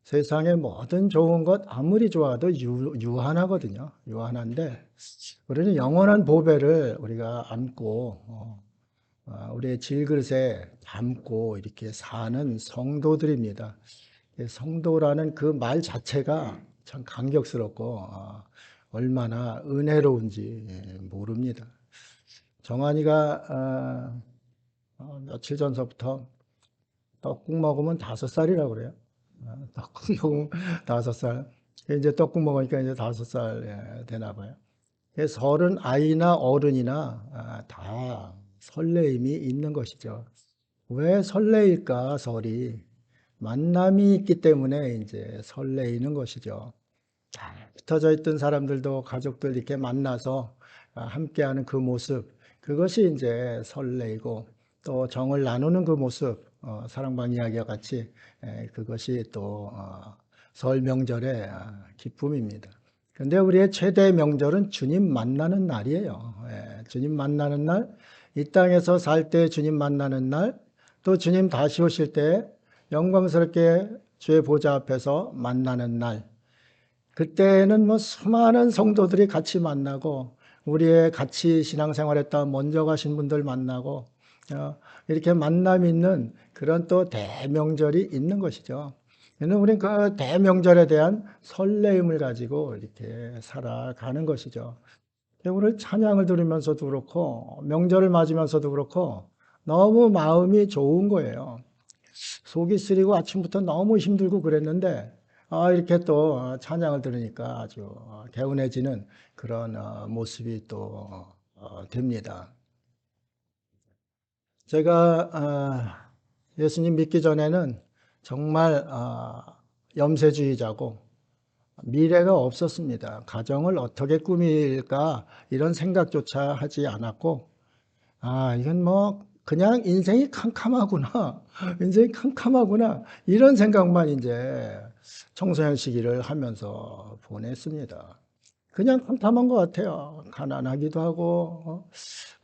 세상의 모든 좋은 것 아무리 좋아도 유한하거든요. 유한한데 우리는 영원한 보배를 우리가 안고 우리의 질그릇에 담고 이렇게 사는 성도들입니다. 성도라는 그 말 자체가 참 감격스럽고 얼마나 은혜로운지 모릅니다. 정한이가 며칠 전서부터 떡국 먹으면 5살이라고 그래요. 떡국 먹으면 5살. 이제 떡국 먹으니까 이제 5살 되나 봐요. 설은 아이나 어른이나 다 설레임이 있는 것이죠. 왜 설레일까, 설이? 만남이 있기 때문에 이제 설레이는 것이죠. 잘 흩어져 있던 사람들도 가족들 이렇게 만나서 함께하는 그 모습, 그것이 이제 설레이고 또 정을 나누는 그 모습, 사랑방 이야기와 같이 그것이 또 설 명절의 기쁨입니다. 근데 우리의 최대 명절은 주님 만나는 날이에요. 주님 만나는 날, 이 땅에서 살 때 주님 만나는 날, 또 주님 다시 오실 때 영광스럽게 주의 보좌 앞에서 만나는 날, 그때는 뭐 수많은 성도들이 같이 만나고 우리의 같이 신앙생활했다 먼저 가신 분들 만나고 이렇게 만남 있는 그런 또 대명절이 있는 것이죠. 우리는 그 대명절에 대한 설레임을 가지고 이렇게 살아가는 것이죠. 오늘 찬양을 들으면서도 그렇고 명절을 맞으면서도 그렇고 너무 마음이 좋은 거예요. 속이 쓰리고 아침부터 너무 힘들고 그랬는데 이렇게 또 찬양을 들으니까 아주 개운해지는 그런 모습이 또 됩니다. 제가 예수님 믿기 전에는 정말 염세주의자고 미래가 없었습니다. 가정을 어떻게 꾸밀까 이런 생각조차 하지 않았고 이건 뭐 그냥 인생이 캄캄하구나. 인생이 캄캄하구나. 이런 생각만 이제 청소년 시기를 하면서 보냈습니다. 그냥 캄캄한 것 같아요. 가난하기도 하고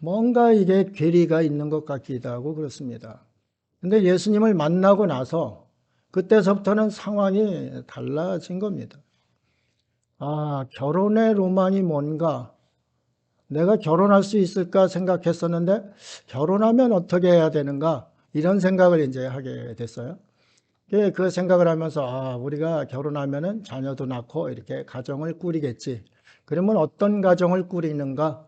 뭔가 이게 괴리가 있는 것 같기도 하고 그렇습니다. 근데 예수님을 만나고 나서 그때서부터는 상황이 달라진 겁니다. 결혼의 로망이 뭔가, 내가 결혼할 수 있을까 생각했었는데 결혼하면 어떻게 해야 되는가 이런 생각을 이제 하게 됐어요. 그 생각을 하면서 우리가 결혼하면은 자녀도 낳고 이렇게 가정을 꾸리겠지. 그러면 어떤 가정을 꾸리는가?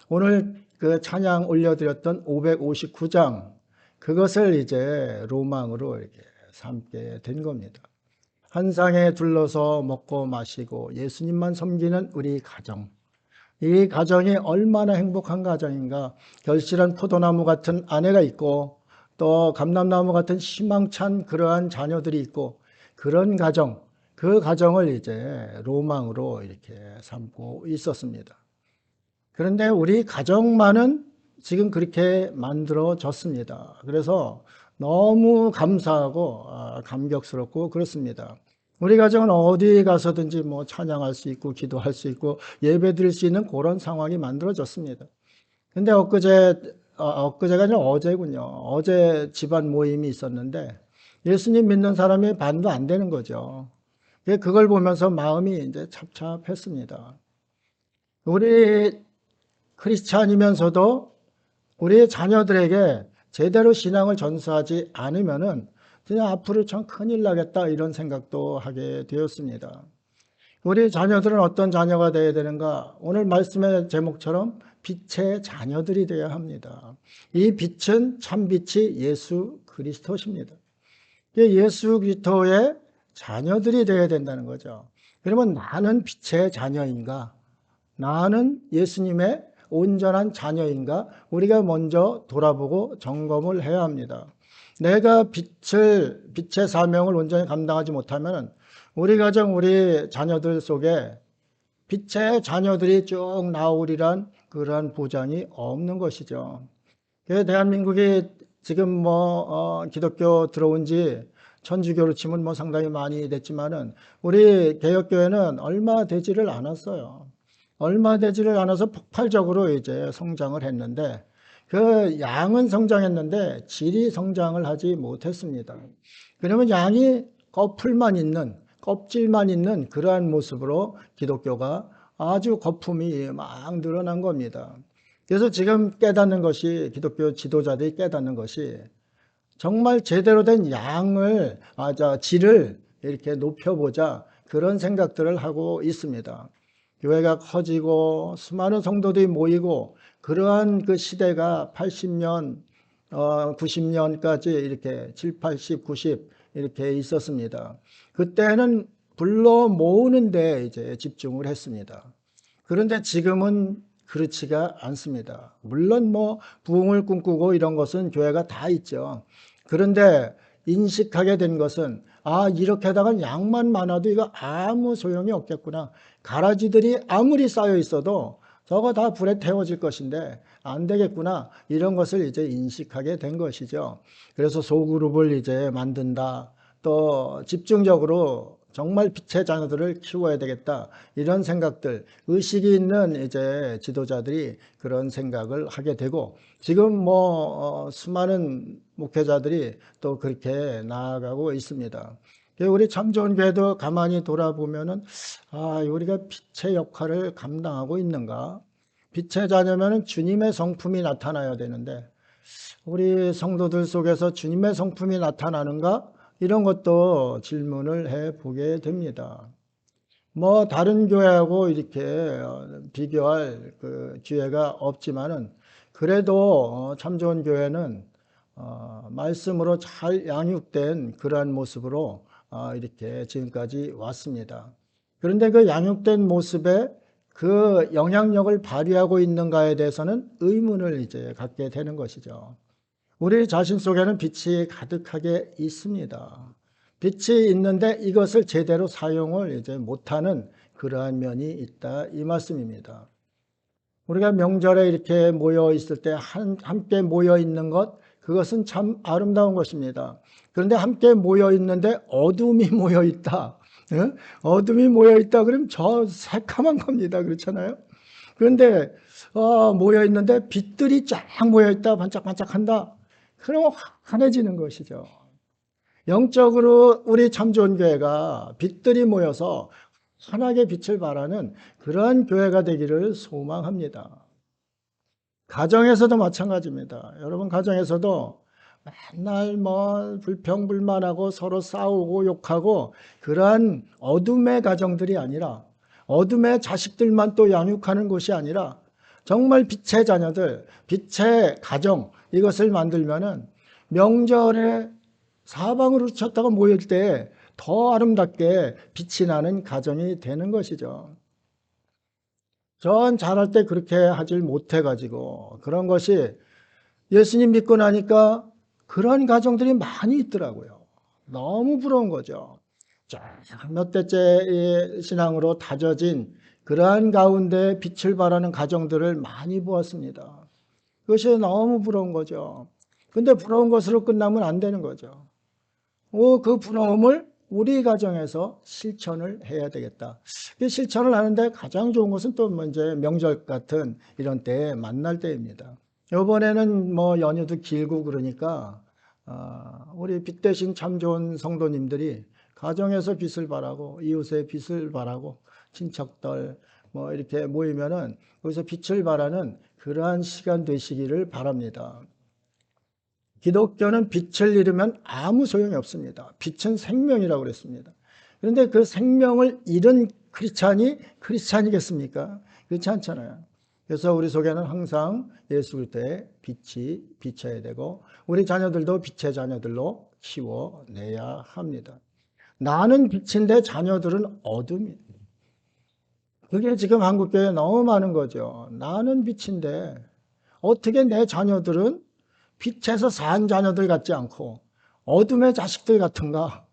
오늘 그 찬양 올려드렸던 559장 그것을 이제 로망으로 이렇게 삼게 된 겁니다. 한 상에 둘러서 먹고 마시고 예수님만 섬기는 우리 가정. 이 가정이 얼마나 행복한 가정인가. 결실한 포도나무 같은 아내가 있고 또 감람나무 같은 희망찬 그러한 자녀들이 있고 그런 가정, 그 가정을 이제 로망으로 이렇게 삼고 있었습니다. 그런데 우리 가정만은 지금 그렇게 만들어졌습니다. 그래서 너무 감사하고 감격스럽고 그렇습니다. 우리 가정은 어디 가서든지 뭐 찬양할 수 있고 기도할 수 있고 예배 드릴 수 있는 그런 상황이 만들어졌습니다. 근데 엊그제가 아니라 어제군요. 어제 집안 모임이 있었는데 예수님 믿는 사람이 반도 안 되는 거죠. 그걸 보면서 마음이 이제 찹찹했습니다. 우리 크리스찬이면서도 우리 자녀들에게 제대로 신앙을 전수하지 않으면은 그냥 앞으로 참 큰일 나겠다 이런 생각도 하게 되었습니다. 우리 자녀들은 어떤 자녀가 되어야 되는가? 오늘 말씀의 제목처럼 빛의 자녀들이 되어야 합니다. 이 빛은 참빛이 예수 그리스도십니다. 예수 그리스도의 자녀들이 되어야 된다는 거죠. 그러면 나는 빛의 자녀인가? 나는 예수님의 온전한 자녀인가? 우리가 먼저 돌아보고 점검을 해야 합니다. 내가 빛의 사명을 온전히 감당하지 못하면 우리 가정, 우리 자녀들 속에 빛의 자녀들이 쭉 나오리란 그러한 보장이 없는 것이죠. 대한민국이 지금 기독교 들어온 지 천주교로 치면 상당히 많이 됐지만은 우리 개혁교회는 얼마 되지를 않았어요. 얼마 되지를 않아서 폭발적으로 이제 성장을 했는데 그 양은 성장했는데 질이 성장을 하지 못했습니다. 그러면 양이 껍질만 있는 그러한 모습으로 기독교가 아주 거품이 막 늘어난 겁니다. 그래서 지금 깨닫는 것이, 기독교 지도자들이 깨닫는 것이 정말 제대로 된 질을 이렇게 높여보자, 그런 생각들을 하고 있습니다. 교회가 커지고 수많은 성도들이 모이고, 그러한 그 시대가 80년, 90년까지 이렇게 7, 80, 90 이렇게 있었습니다. 그때는 불러 모으는데 이제 집중을 했습니다. 그런데 지금은 그렇지가 않습니다. 물론 뭐 부흥을 꿈꾸고 이런 것은 교회가 다 있죠. 그런데 인식하게 된 것은, 이렇게 하다가 양만 많아도 이거 아무 소용이 없겠구나. 가라지들이 아무리 쌓여 있어도 저거 다 불에 태워질 것인데 안 되겠구나. 이런 것을 이제 인식하게 된 것이죠. 그래서 소그룹을 이제 만든다. 또 집중적으로 정말 빛의 자녀들을 키워야 되겠다. 이런 생각들, 의식이 있는 이제 지도자들이 그런 생각을 하게 되고, 지금 뭐 수많은 목회자들이 또 그렇게 나아가고 있습니다. 우리 참 좋은 교회도 가만히 돌아보면은, 우리가 빛의 역할을 감당하고 있는가? 빛의 자녀면은 주님의 성품이 나타나야 되는데, 우리 성도들 속에서 주님의 성품이 나타나는가? 이런 것도 질문을 해 보게 됩니다. 뭐 다른 교회하고 이렇게 비교할 그 기회가 없지만은, 그래도 참 좋은 교회는 말씀으로 잘 양육된 그러한 모습으로 이렇게 지금까지 왔습니다. 그런데 그 양육된 모습에 그 영향력을 발휘하고 있는가에 대해서는 의문을 이제 갖게 되는 것이죠. 우리 자신 속에는 빛이 가득하게 있습니다. 빛이 있는데 이것을 제대로 사용을 이제 못하는 그러한 면이 있다, 이 말씀입니다. 우리가 명절에 이렇게 모여 있을 때 함께 모여 있는 것, 그것은 참 아름다운 것입니다. 그런데 함께 모여 있는데 어둠이 모여 있다. 어둠이 모여 있다 그러면 저 새카만 겁니다. 그렇잖아요. 그런데 모여 있는데 빛들이 쫙 모여 있다, 반짝반짝한다. 그러면 환해지는 것이죠. 영적으로 우리 참 좋은 교회가 빛들이 모여서 환하게 빛을 발하는 그러한 교회가 되기를 소망합니다. 가정에서도 마찬가지입니다. 여러분, 가정에서도 맨날 뭐 불평불만하고 서로 싸우고 욕하고 그러한 어둠의 가정들이 아니라, 어둠의 자식들만 또 양육하는 곳이 아니라 정말 빛의 자녀들, 빛의 가정, 이것을 만들면은 명절에 사방으로 쳤다가 모일 때 더 아름답게 빛이 나는 가정이 되는 것이죠. 전 잘할 때 그렇게 하질 못해가지고, 그런 것이 예수님 믿고 나니까 그런 가정들이 많이 있더라고요. 너무 부러운 거죠. 몇 대째 신앙으로 다져진 그러한 가운데 빛을 발하는 가정들을 많이 보았습니다. 그것이 너무 부러운 거죠. 근데 부러운 것으로 끝나면 안 되는 거죠. 그 부러움을 우리 가정에서 실천을 해야 되겠다. 그 실천을 하는데 가장 좋은 것은 또 이제 명절 같은 이런 때에 만날 때입니다. 이번에는 뭐 연휴도 길고 그러니까 우리 빛 대신 참 좋은 성도님들이 가정에서 빛을 발하고 이웃의 빛을 발하고 친척들 뭐 이렇게 모이면은 거기서 빛을 발하는 그러한 시간 되시기를 바랍니다. 기독교는 빛을 잃으면 아무 소용이 없습니다. 빛은 생명이라고 그랬습니다. 그런데 그 생명을 잃은 크리스찬이 크리스찬이겠습니까? 그렇지 않잖아요. 그래서 우리 속에는 항상 예수 그리스도의 빛이 비춰야 되고, 우리 자녀들도 빛의 자녀들로 키워내야 합니다. 나는 빛인데 자녀들은 어둠이에요. 그게 지금 한국교회에 너무 많은 거죠. 나는 빛인데 어떻게 내 자녀들은 빛에서 산 자녀들 같지 않고 어둠의 자식들 같은가?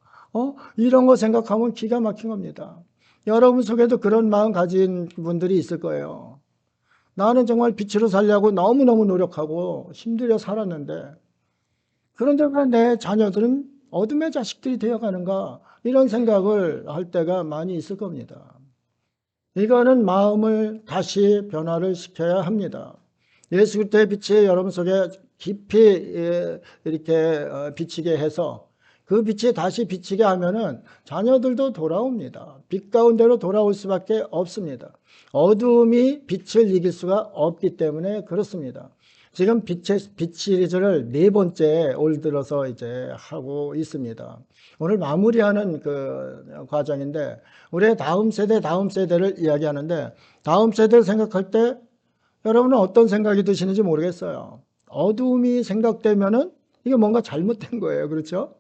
이런 거 생각하면 기가 막힌 겁니다. 여러분 속에도 그런 마음 가진 분들이 있을 거예요. 나는 정말 빛으로 살려고 너무너무 노력하고 힘들여 살았는데, 그런데 왜 내 자녀들은 어둠의 자식들이 되어가는가? 이런 생각을 할 때가 많이 있을 겁니다. 이거는 마음을 다시 변화를 시켜야 합니다. 예수 그리스도의 빛이 여러분 속에 깊이 이렇게 비치게 해서 그 빛이 다시 비치게 하면은 자녀들도 돌아옵니다. 빛 가운데로 돌아올 수밖에 없습니다. 어둠이 빛을 이길 수가 없기 때문에 그렇습니다. 지금 빛 시리즈를 네 번째 올 들어서 이제 하고 있습니다. 오늘 마무리하는 그 과정인데, 우리의 다음 세대를 이야기하는데, 다음 세대를 생각할 때 여러분은 어떤 생각이 드시는지 모르겠어요. 어둠이 생각되면은 이게 뭔가 잘못된 거예요. 그렇죠?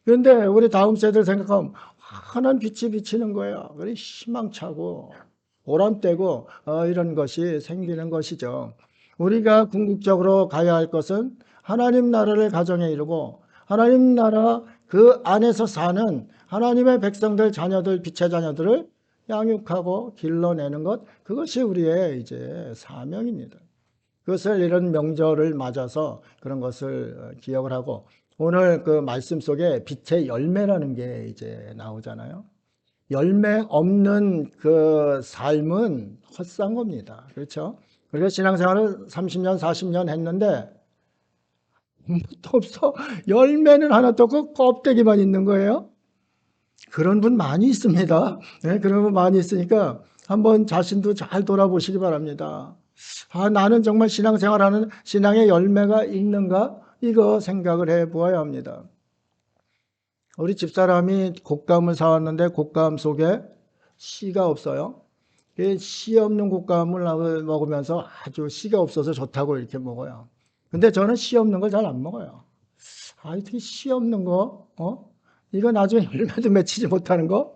그런데 우리 다음 세대를 생각하면 환한 빛이 비치는 거예요. 그래 희망차고 보람되고 이런 것이 생기는 것이죠. 우리가 궁극적으로 가야 할 것은 하나님 나라를 가정에 이루고 하나님 나라 그 안에서 사는 하나님의 백성들, 자녀들, 빛의 자녀들을 양육하고 길러내는 것, 그것이 우리의 이제 사명입니다. 그것을 이런 명절을 맞아서 그런 것을 기억을 하고, 오늘 그 말씀 속에 빛의 열매라는 게 이제 나오잖아요. 열매 없는 그 삶은 헛산 겁니다. 그렇죠? 그래서 신앙생활을 30년, 40년 했는데 아무것도 없어. 열매는 하나도 없고 껍데기만 있는 거예요. 그런 분 많이 있습니다. 네, 그런 분 많이 있으니까 한번 자신도 잘 돌아보시기 바랍니다. 아, 나는 정말 신앙생활하는 신앙의 열매가 있는가? 이거 생각을 해 보아야 합니다. 우리 집사람이 곶감을 사왔는데 곶감 속에 씨가 없어요. 씨 없는 곶감을 먹으면서 아주 씨가 없어서 좋다고 이렇게 먹어요. 근데 저는 씨 없는 걸 잘 안 먹어요. 아, 어떻게 씨 없는 거, 이거 나중에 열매도 맺히지 못하는 거,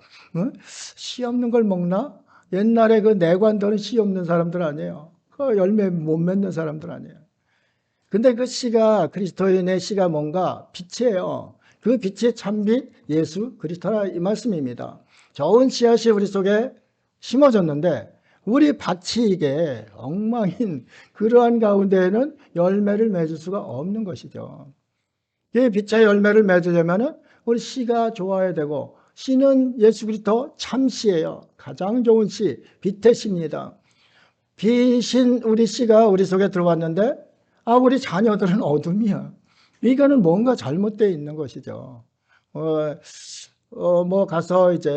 씨 없는 걸 먹나? 옛날에 그 내관들은 씨 없는 사람들 아니에요. 그 열매 못 맺는 사람들 아니에요. 근데 그 씨가, 그리스도인의 씨가 뭔가 빛이에요. 그 빛의 참빛 예수 그리스도라 이 말씀입니다. 좋은 씨앗이 우리 속에 심어졌는데 우리 밭이 이게 엉망인 그러한 가운데에는 열매를 맺을 수가 없는 것이죠. 이 빛의 열매를 맺으려면 우리 씨가 좋아야 되고, 씨는 예수 그리스도 참 씨예요. 가장 좋은 씨, 빛의 씨입니다. 빛인 우리 씨가 우리 속에 들어왔는데 우리 자녀들은 어둠이야. 이거는 뭔가 잘못되어 있는 것이죠. 뭐 가서 이제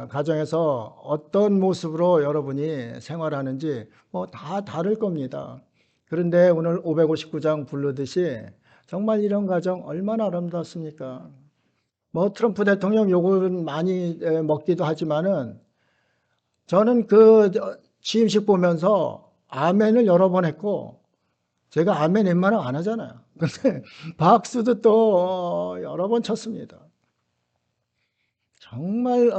가정에서 어떤 모습으로 여러분이 생활하는지 뭐 다 다를 겁니다. 그런데 오늘 559장 부르듯이 정말 이런 가정 얼마나 아름답습니까? 뭐 트럼프 대통령 욕은 많이 먹기도 하지만은 저는 그 취임식 보면서 아멘을 여러 번 했고, 제가 아멘 웬만하면 안 하잖아요. 근데 박수도 또 여러 번 쳤습니다. 정말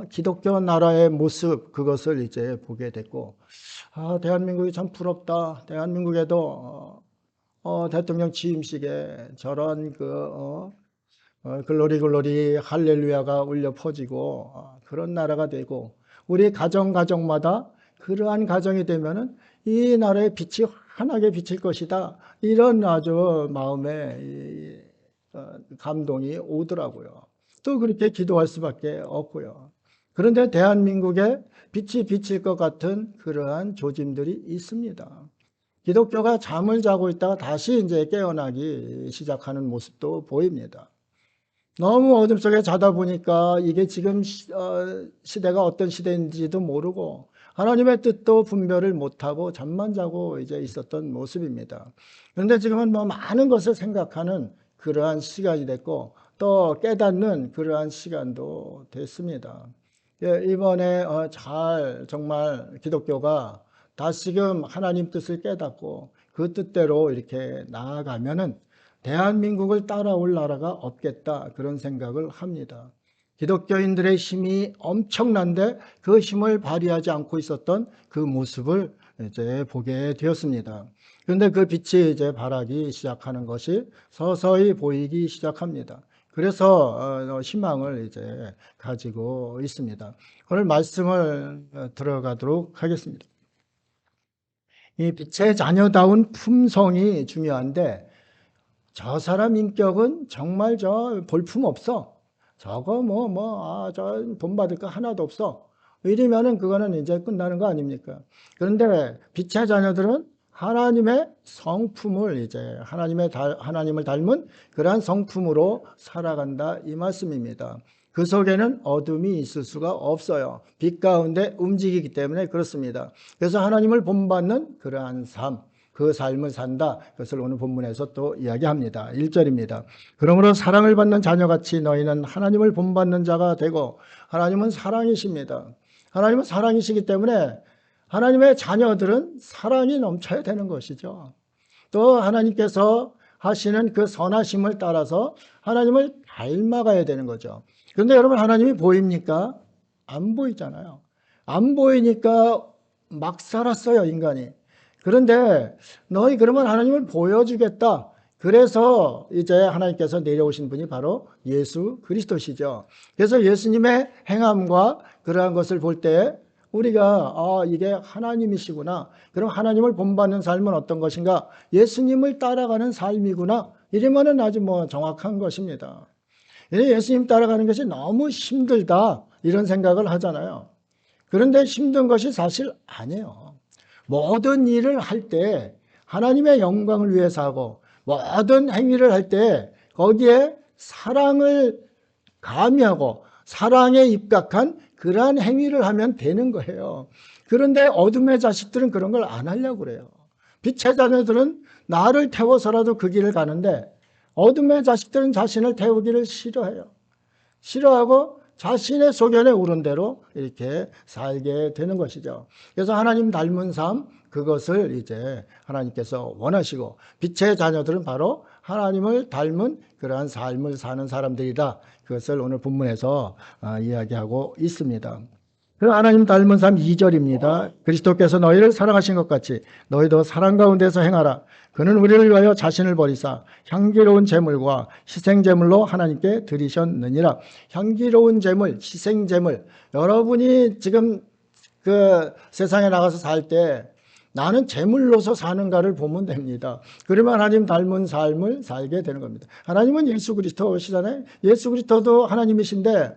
기독교 나라의 모습, 그것을 이제 보게 됐고, 대한민국이 참 부럽다. 대한민국에도 대통령 취임식에 저런 글로리 글로리 할렐루야가 울려 퍼지고 그런 나라가 되고, 우리 가정마다 그러한 가정이 되면은 이 나라의 빛이 환하게 비칠 것이다. 이런 아주 마음에 감동이 오더라고요. 또 그렇게 기도할 수밖에 없고요. 그런데 대한민국에 빛이 비칠 것 같은 그러한 조짐들이 있습니다. 기독교가 잠을 자고 있다가 다시 이제 깨어나기 시작하는 모습도 보입니다. 너무 어둠 속에 자다 보니까 이게 지금 시대가 어떤 시대인지도 모르고 하나님의 뜻도 분별을 못하고 잠만 자고 이제 있었던 모습입니다. 그런데 지금은 뭐 많은 것을 생각하는 그러한 시간이 됐고 또 깨닫는 그러한 시간도 됐습니다. 이번에 잘 정말 기독교가 다시금 하나님 뜻을 깨닫고 그 뜻대로 이렇게 나아가면은 대한민국을 따라올 나라가 없겠다, 그런 생각을 합니다. 기독교인들의 힘이 엄청난데 그 힘을 발휘하지 않고 있었던 그 모습을 이제 보게 되었습니다. 그런데 그 빛이 이제 발하기 시작하는 것이 서서히 보이기 시작합니다. 그래서 희망을 이제 가지고 있습니다. 오늘 말씀을 들어가도록 하겠습니다. 이 빛의 자녀다운 품성이 중요한데, 저 사람 인격은 정말 저 볼품 없어. 저거 저 돈 받을 거 하나도 없어. 이러면은 그거는 이제 끝나는 거 아닙니까? 그런데 빛의 자녀들은 하나님의 성품을 이제 하나님을 닮은 그러한 성품으로 살아간다 이 말씀입니다. 그 속에는 어둠이 있을 수가 없어요. 빛 가운데 움직이기 때문에 그렇습니다. 그래서 하나님을 본받는 그러한 삶, 그 삶을 산다. 그것을 오늘 본문에서 또 이야기합니다. 1절입니다. 그러므로 사랑을 받는 자녀같이 너희는 하나님을 본받는 자가 되고, 하나님은 사랑이십니다. 하나님은 사랑이시기 때문에 하나님의 자녀들은 사랑이 넘쳐야 되는 것이죠. 또 하나님께서 하시는 그 선하심을 따라서 하나님을 닮아가야 되는 거죠. 그런데 여러분, 하나님이 보입니까? 안 보이잖아요. 안 보이니까 막 살았어요, 인간이. 그런데 너희 그러면 하나님을 보여주겠다. 그래서 이제 하나님께서 내려오신 분이 바로 예수 그리스도시죠. 그래서 예수님의 행함과 그러한 것을 볼 때 우리가 이게 하나님이시구나. 그럼 하나님을 본받는 삶은 어떤 것인가? 예수님을 따라가는 삶이구나. 이러면은 아주 정확한 것입니다. 예수님 따라가는 것이 너무 힘들다 이런 생각을 하잖아요. 그런데 힘든 것이 사실 아니에요. 모든 일을 할 때 하나님의 영광을 위해서 하고, 모든 행위를 할 때 거기에 사랑을 가미하고 사랑에 입각한 그러한 행위를 하면 되는 거예요. 그런데 어둠의 자식들은 그런 걸 안 하려고 그래요. 빛의 자녀들은 나를 태워서라도 그 길을 가는데, 어둠의 자식들은 자신을 태우기를 싫어해요. 싫어하고 자신의 소견에 오른 대로 이렇게 살게 되는 것이죠. 그래서 하나님 닮은 삶, 그것을 이제 하나님께서 원하시고, 빛의 자녀들은 바로 하나님을 닮은 그러한 삶을 사는 사람들이다. 그것을 오늘 본문에서 이야기하고 있습니다. 하나님 닮은 삶 2절입니다. 그리스도께서 너희를 사랑하신 것 같이 너희도 사랑 가운데서 행하라. 그는 우리를 위하여 자신을 버리사 향기로운 제물과 희생제물로 하나님께 드리셨느니라. 향기로운 제물, 희생제물. 여러분이 지금 그 세상에 나가서 살 때 나는 제물로서 사는가를 보면 됩니다. 그러면 하나님 닮은 삶을 살게 되는 겁니다. 하나님은 예수 그리스도시잖아요. 예수 그리스도도 하나님이신데,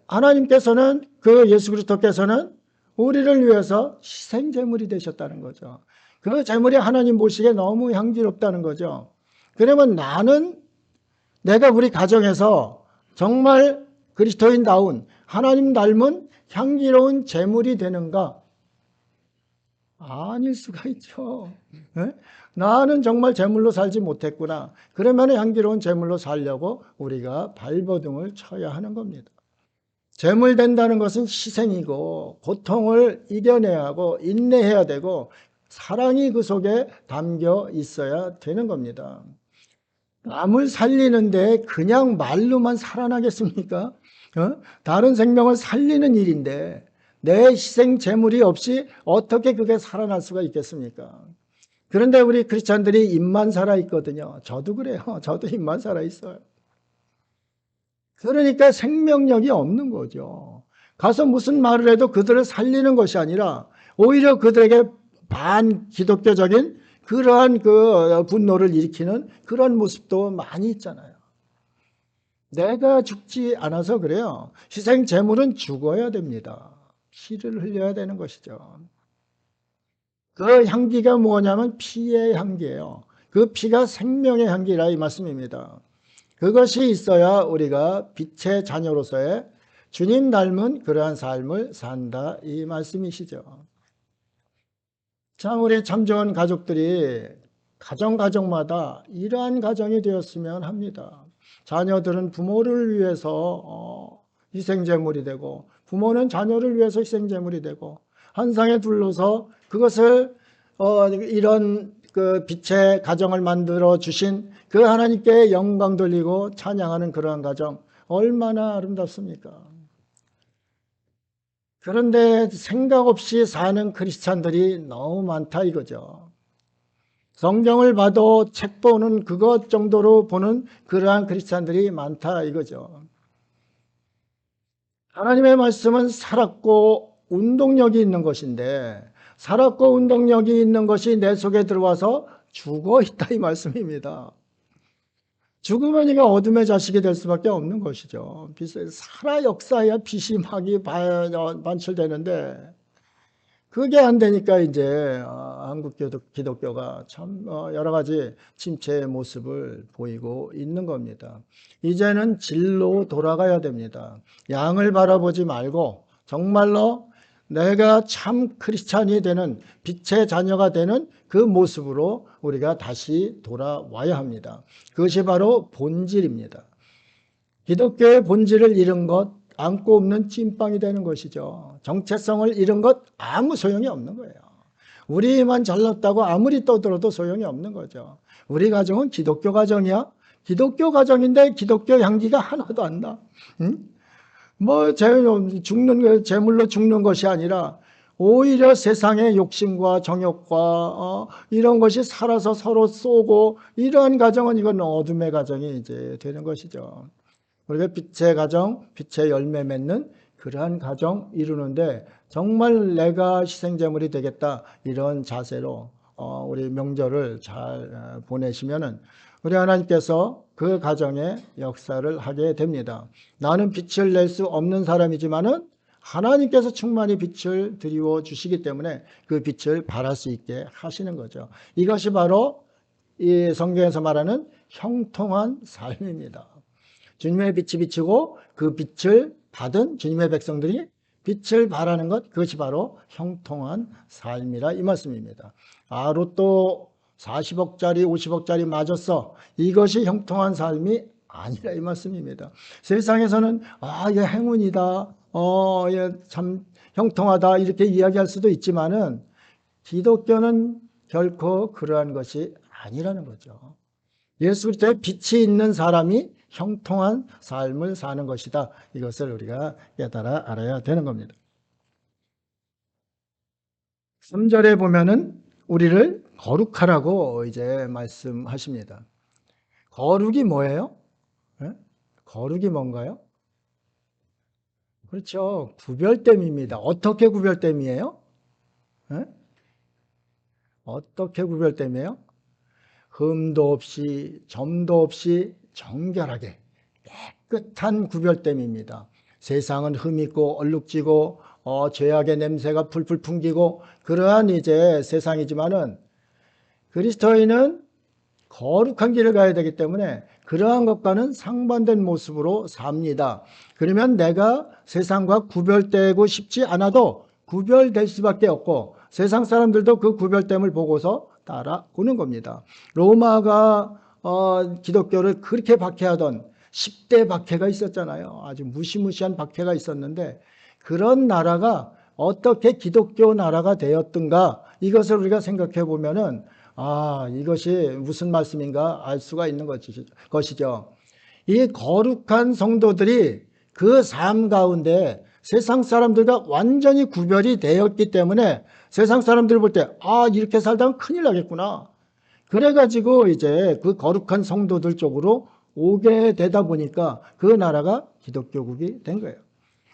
하나님께서는, 그 예수 그리스도께서는 우리를 위해서 희생제물이 되셨다는 거죠. 그 제물이 하나님 보시기에 너무 향기롭다는 거죠. 그러면 내가 우리 가정에서 정말 그리스도인다운 하나님 닮은 향기로운 제물이 되는가? 아닐 수가 있죠. 네? 나는 정말 제물로 살지 못했구나. 그러면 향기로운 제물로 살려고 우리가 발버둥을 쳐야 하는 겁니다. 제물 된다는 것은 희생이고 고통을 이겨내야 하고 인내해야 되고 사랑이 그 속에 담겨 있어야 되는 겁니다. 남을 살리는데 그냥 말로만 살아나겠습니까? 다른 생명을 살리는 일인데 내 희생 제물이 없이 어떻게 그게 살아날 수가 있겠습니까? 그런데 우리 크리스찬들이 입만 살아있거든요. 저도 그래요. 저도 입만 살아있어요. 그러니까 생명력이 없는 거죠. 가서 무슨 말을 해도 그들을 살리는 것이 아니라 오히려 그들에게 반기독교적인 그러한 그 분노를 일으키는 그런 모습도 많이 있잖아요. 내가 죽지 않아서 그래요. 희생 제물은 죽어야 됩니다. 피를 흘려야 되는 것이죠. 그 향기가 뭐냐면 피의 향기예요. 그 피가 생명의 향기라 이 말씀입니다. 그것이 있어야 우리가 빛의 자녀로서의 주님 닮은 그러한 삶을 산다 이 말씀이시죠. 참 우리 참 좋은 가족들이 가정마다 이러한 가정이 되었으면 합니다. 자녀들은 부모를 위해서 희생제물이 되고, 부모는 자녀를 위해서 희생제물이 되고, 한 상에 둘러서 그것을 이런 그 빛의 가정을 만들어 주신 그 하나님께 영광 돌리고 찬양하는 그러한 가정, 얼마나 아름답습니까? 그런데 생각 없이 사는 크리스찬들이 너무 많다 이거죠. 성경을 봐도 책 보는 그것 정도로 보는 그러한 크리스찬들이 많다 이거죠. 하나님의 말씀은 살았고 운동력이 있는 것인데, 살았고 운동력이 있는 것이 내 속에 들어와서 죽어 있다 이 말씀입니다. 죽으면 이가 어둠의 자식이 될 수밖에 없는 것이죠. 살아 역사해야 빛이 막이 반출되는데, 그게 안 되니까 이제 한국 기독교가 참 여러 가지 침체의 모습을 보이고 있는 겁니다. 이제는 진로 돌아가야 됩니다. 양을 바라보지 말고 정말로 내가 참 크리스찬이 되는 빛의 자녀가 되는 그 모습으로 우리가 다시 돌아와야 합니다. 그것이 바로 본질입니다. 기독교의 본질을 잃은 것, 안고 없는 찐빵이 되는 것이죠. 정체성을 잃은 것 아무 소용이 없는 거예요. 우리만 잘났다고 아무리 떠들어도 소용이 없는 거죠. 우리 가정은 기독교 가정이야. 기독교 가정인데 기독교 향기가 하나도 안 나. 응? 뭐 재물로 죽는 것이 아니라 오히려 세상의 욕심과 정욕과 이런 것이 살아서 서로 쏘고 이러한 가정은 이건 어둠의 가정이 이제 되는 것이죠. 우리가 빛의 가정, 빛의 열매 맺는 그러한 가정 이루는데 정말 내가 희생제물이 되겠다 이런 자세로 우리 명절을 잘 보내시면은 우리 하나님께서 그 가정에 역사를 하게 됩니다. 나는 빛을 낼 수 없는 사람이지만은 하나님께서 충만히 빛을 드리워 주시기 때문에 그 빛을 발할 수 있게 하시는 거죠. 이것이 바로 이 성경에서 말하는 형통한 삶입니다. 주님의 빛이 비치고 그 빛을 받은 주님의 백성들이 빛을 발하는 것, 그것이 바로 형통한 삶이라 이 말씀입니다. 로또 40억짜리 50억짜리 맞았어, 이것이 형통한 삶이 아니라 이 말씀입니다. 세상에서는 얘 행운이다, 얘 참 형통하다 이렇게 이야기할 수도 있지만은 기독교는 결코 그러한 것이 아니라는 거죠. 예수 그리스도의 빛이 있는 사람이 형통한 삶을 사는 것이다. 이것을 우리가 깨달아 알아야 되는 겁니다. 3절에 보면은 우리를 거룩하라고 이제 말씀하십니다. 거룩이 뭐예요? 네? 거룩이 뭔가요? 그렇죠. 구별됨입니다. 어떻게 구별됨이에요? 네? 어떻게 구별됨이에요? 흠도 없이 점도 없이 정결하게 깨끗한 구별됨입니다. 세상은 흠있고 얼룩지고 죄악의 냄새가 풀풀 풍기고 그러한 이제 세상이지만은 그리스도인은 거룩한 길을 가야 되기 때문에 그러한 것과는 상반된 모습으로 삽니다. 그러면 내가 세상과 구별되고 싶지 않아도 구별될 수밖에 없고 세상 사람들도 그 구별됨을 보고서 따라오는 겁니다. 로마가 기독교를 그렇게 박해하던 10대 박해가 있었잖아요. 아주 무시무시한 박해가 있었는데 그런 나라가 어떻게 기독교 나라가 되었던가 이것을 우리가 생각해 보면은 이것이 무슨 말씀인가 알 수가 있는 것이죠. 이 거룩한 성도들이 그 삶 가운데 세상 사람들과 완전히 구별이 되었기 때문에 세상 사람들을 볼 때 이렇게 살다면 큰일 나겠구나. 그래가지고 이제 그 거룩한 성도들 쪽으로 오게 되다 보니까 그 나라가 기독교국이 된 거예요.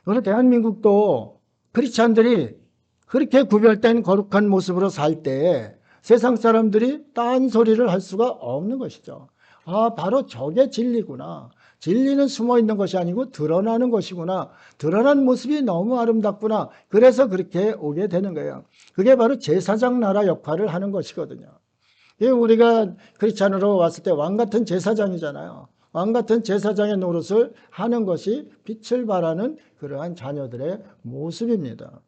그래서 대한민국도 크리스찬들이 그렇게 구별된 거룩한 모습으로 살 때 세상 사람들이 딴소리를 할 수가 없는 것이죠. 바로 저게 진리구나. 진리는 숨어 있는 것이 아니고 드러나는 것이구나. 드러난 모습이 너무 아름답구나. 그래서 그렇게 오게 되는 거예요. 그게 바로 제사장 나라 역할을 하는 것이거든요. 우리가 크리스찬으로 왔을 때 왕 같은 제사장이잖아요. 왕 같은 제사장의 노릇을 하는 것이 빛을 발하는 그러한 자녀들의 모습입니다.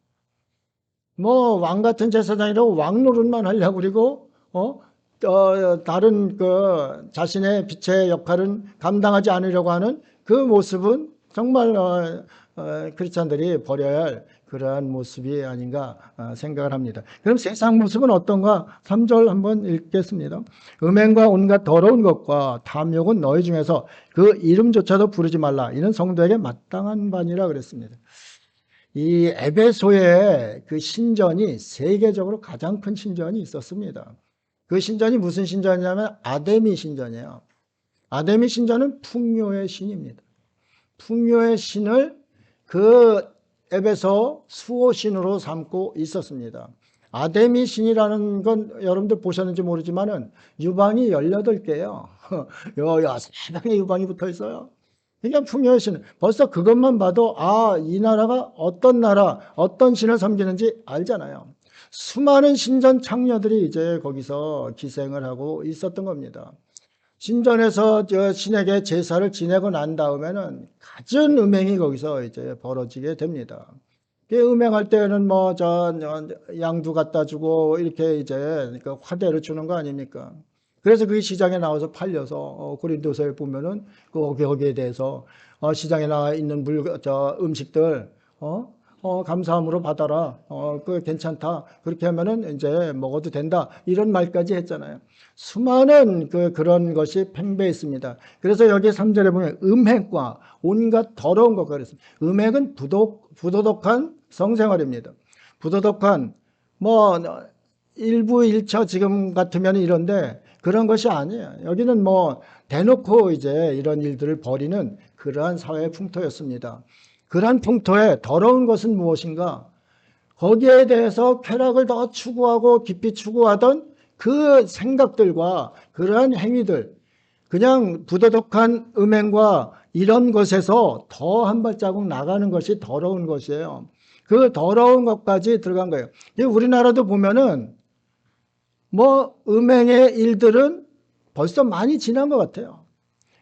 왕 같은 제사장이라고 왕 노릇만 하려고 그리고 다른 자신의 빛의 역할은 감당하지 않으려고 하는 그 모습은 정말 크리스찬들이 버려야 할 그러한 모습이 아닌가 생각을 합니다. 그럼 세상 모습은 어떤가? 3절 한번 읽겠습니다. 음행과 온갖 더러운 것과 탐욕은 너희 중에서 그 이름조차도 부르지 말라. 이는 성도에게 마땅한 바니라 그랬습니다. 이 에베소에 그 신전이 세계적으로 가장 큰 신전이 있었습니다. 그 신전이 무슨 신전이냐면 아데미 신전이에요. 아데미 신전은 풍요의 신입니다. 풍요의 신을 그 에베소 수호신으로 삼고 있었습니다. 아데미 신이라는 건 여러분들 보셨는지 모르지만은 유방이 18개예요. 새벽에 유방이 붙어 있어요. 그러니까 풍요의 신, 벌써 그것만 봐도 이 나라가 어떤 나라, 어떤 신을 섬기는지 알잖아요. 수많은 신전 창녀들이 이제 거기서 기생을 하고 있었던 겁니다. 신전에서 신에게 제사를 지내고 난 다음에는 갖은 음행이 거기서 이제 벌어지게 됩니다. 음행할 때는 뭐 양도 갖다 주고 이렇게 이제 그 화대를 주는 거 아닙니까? 그래서 그게 시장에 나와서 팔려서 고린도서에 보면은 거기에 대해서 시장에 나와 있는 음식들 감사함으로 받아라. 그 괜찮다. 그렇게 하면은 이제 먹어도 된다. 이런 말까지 했잖아요. 수많은 그런 것이 팽배했습니다. 그래서 여기 3절에 보면 음행과 온갖 더러운 것과 그랬습니다. 음행은 부도덕한 성생활입니다. 부도덕한 뭐 일부 일처 지금 같으면 이런데 그런 것이 아니에요. 여기는 뭐 대놓고 이제 이런 일들을 벌이는 그러한 사회 풍토였습니다. 그러한 풍토에 더러운 것은 무엇인가? 거기에 대해서 쾌락을 더 추구하고 깊이 추구하던 그 생각들과 그러한 행위들, 그냥 부도덕한 음행과 이런 것에서 더 한 발자국 나가는 것이 더러운 것이에요. 그 더러운 것까지 들어간 거예요. 우리나라도 보면은 뭐 음행의 일들은 벌써 많이 지난 것 같아요.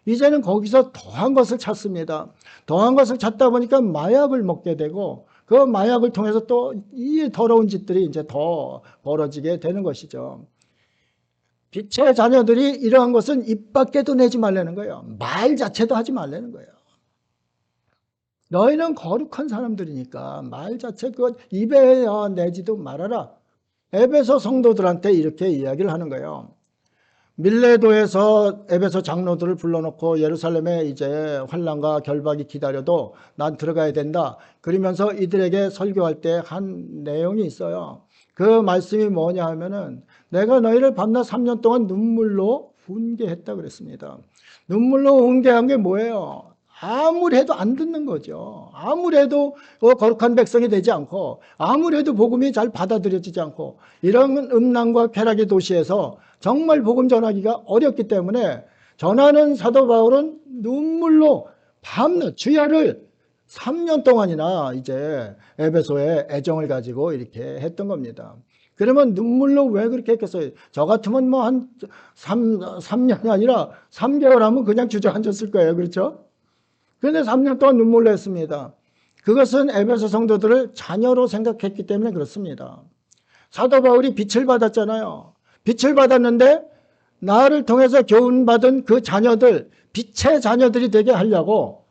이제는 거기서 더한 것을 찾습니다. 더한 것을 찾다 보니까 마약을 먹게 되고 그 마약을 통해서 또 이 더러운 짓들이 이제 더 벌어지게 되는 것이죠. 빛의 자녀들이 이러한 것은 입 밖에도 내지 말라는 거예요. 말 자체도 하지 말라는 거예요. 너희는 거룩한 사람들이니까 말 자체 그 입에 내지도 말아라. 에베소 성도들한테 이렇게 이야기를 하는 거예요. 밀레도에서 에베소 장로들을 불러놓고 예루살렘에 이제 환난과 결박이 기다려도 난 들어가야 된다. 그러면서 이들에게 설교할 때 한 내용이 있어요. 그 말씀이 뭐냐 하면은 내가 너희를 밤낮 3년 동안 눈물로 훈계했다 그랬습니다. 눈물로 훈계한 게 뭐예요? 아무래도 안 듣는 거죠. 아무래도 거룩한 백성이 되지 않고 아무래도 복음이 잘 받아들여지지 않고 이런 음란과 쾌락의 도시에서 정말 복음 전하기가 어렵기 때문에 전하는 사도 바울은 눈물로 밤낮 주야를 3년 동안이나 이제 에베소에 애정을 가지고 이렇게 했던 겁니다. 그러면 눈물로 왜 그렇게 했겠어요? 저 같으면 뭐 한 3년이 아니라 3개월 하면 그냥 주저앉았을 거예요. 그렇죠? 그런데 3년 동안 눈물로 했습니다. 그것은 에베소 성도들을 자녀로 생각했기 때문에 그렇습니다. 사도 바울이 빛을 받았잖아요. 빛을 받았는데 나를 통해서 교훈받은 그 자녀들, 빛의 자녀들이 되게 하려고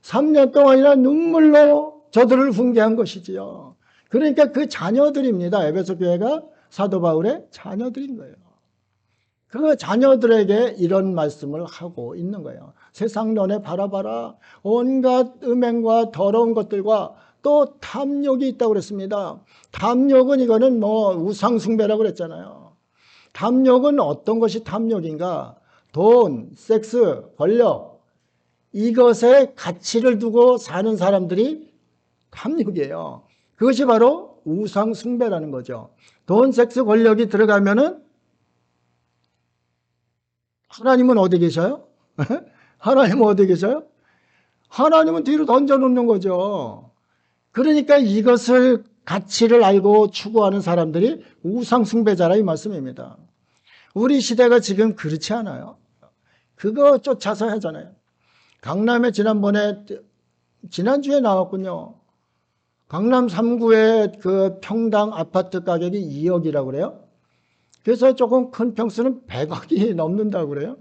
3년 동안이나 눈물로 저들을 훈계한 것이지요. 그러니까 그 자녀들입니다. 에베소 교회가 사도 바울의 자녀들인 거예요. 그 자녀들에게 이런 말씀을 하고 있는 거예요. 세상 너네 바라봐라. 온갖 음행과 더러운 것들과 또 탐욕이 있다고 그랬습니다. 탐욕은 이거는 뭐 우상숭배라고 그랬잖아요. 탐욕은 어떤 것이 탐욕인가? 돈, 섹스, 권력 이것에 가치를 두고 사는 사람들이 탐욕이에요. 그것이 바로 우상숭배라는 거죠. 돈, 섹스, 권력이 들어가면은 하나님은 어디 계셔요? 하나님은 어디 계셔요? 하나님은 뒤로 던져놓는 거죠. 그러니까 이것을 가치를 알고 추구하는 사람들이 우상숭배자라 이 말씀입니다. 우리 시대가 지금 그렇지 않아요. 그거 쫓아서 하잖아요. 강남에 지난주에 나왔군요. 강남 3구의 그 평당 아파트 가격이 2억이라고 그래요. 그래서 조금 큰 평수는 100억이 넘는다고 그래요.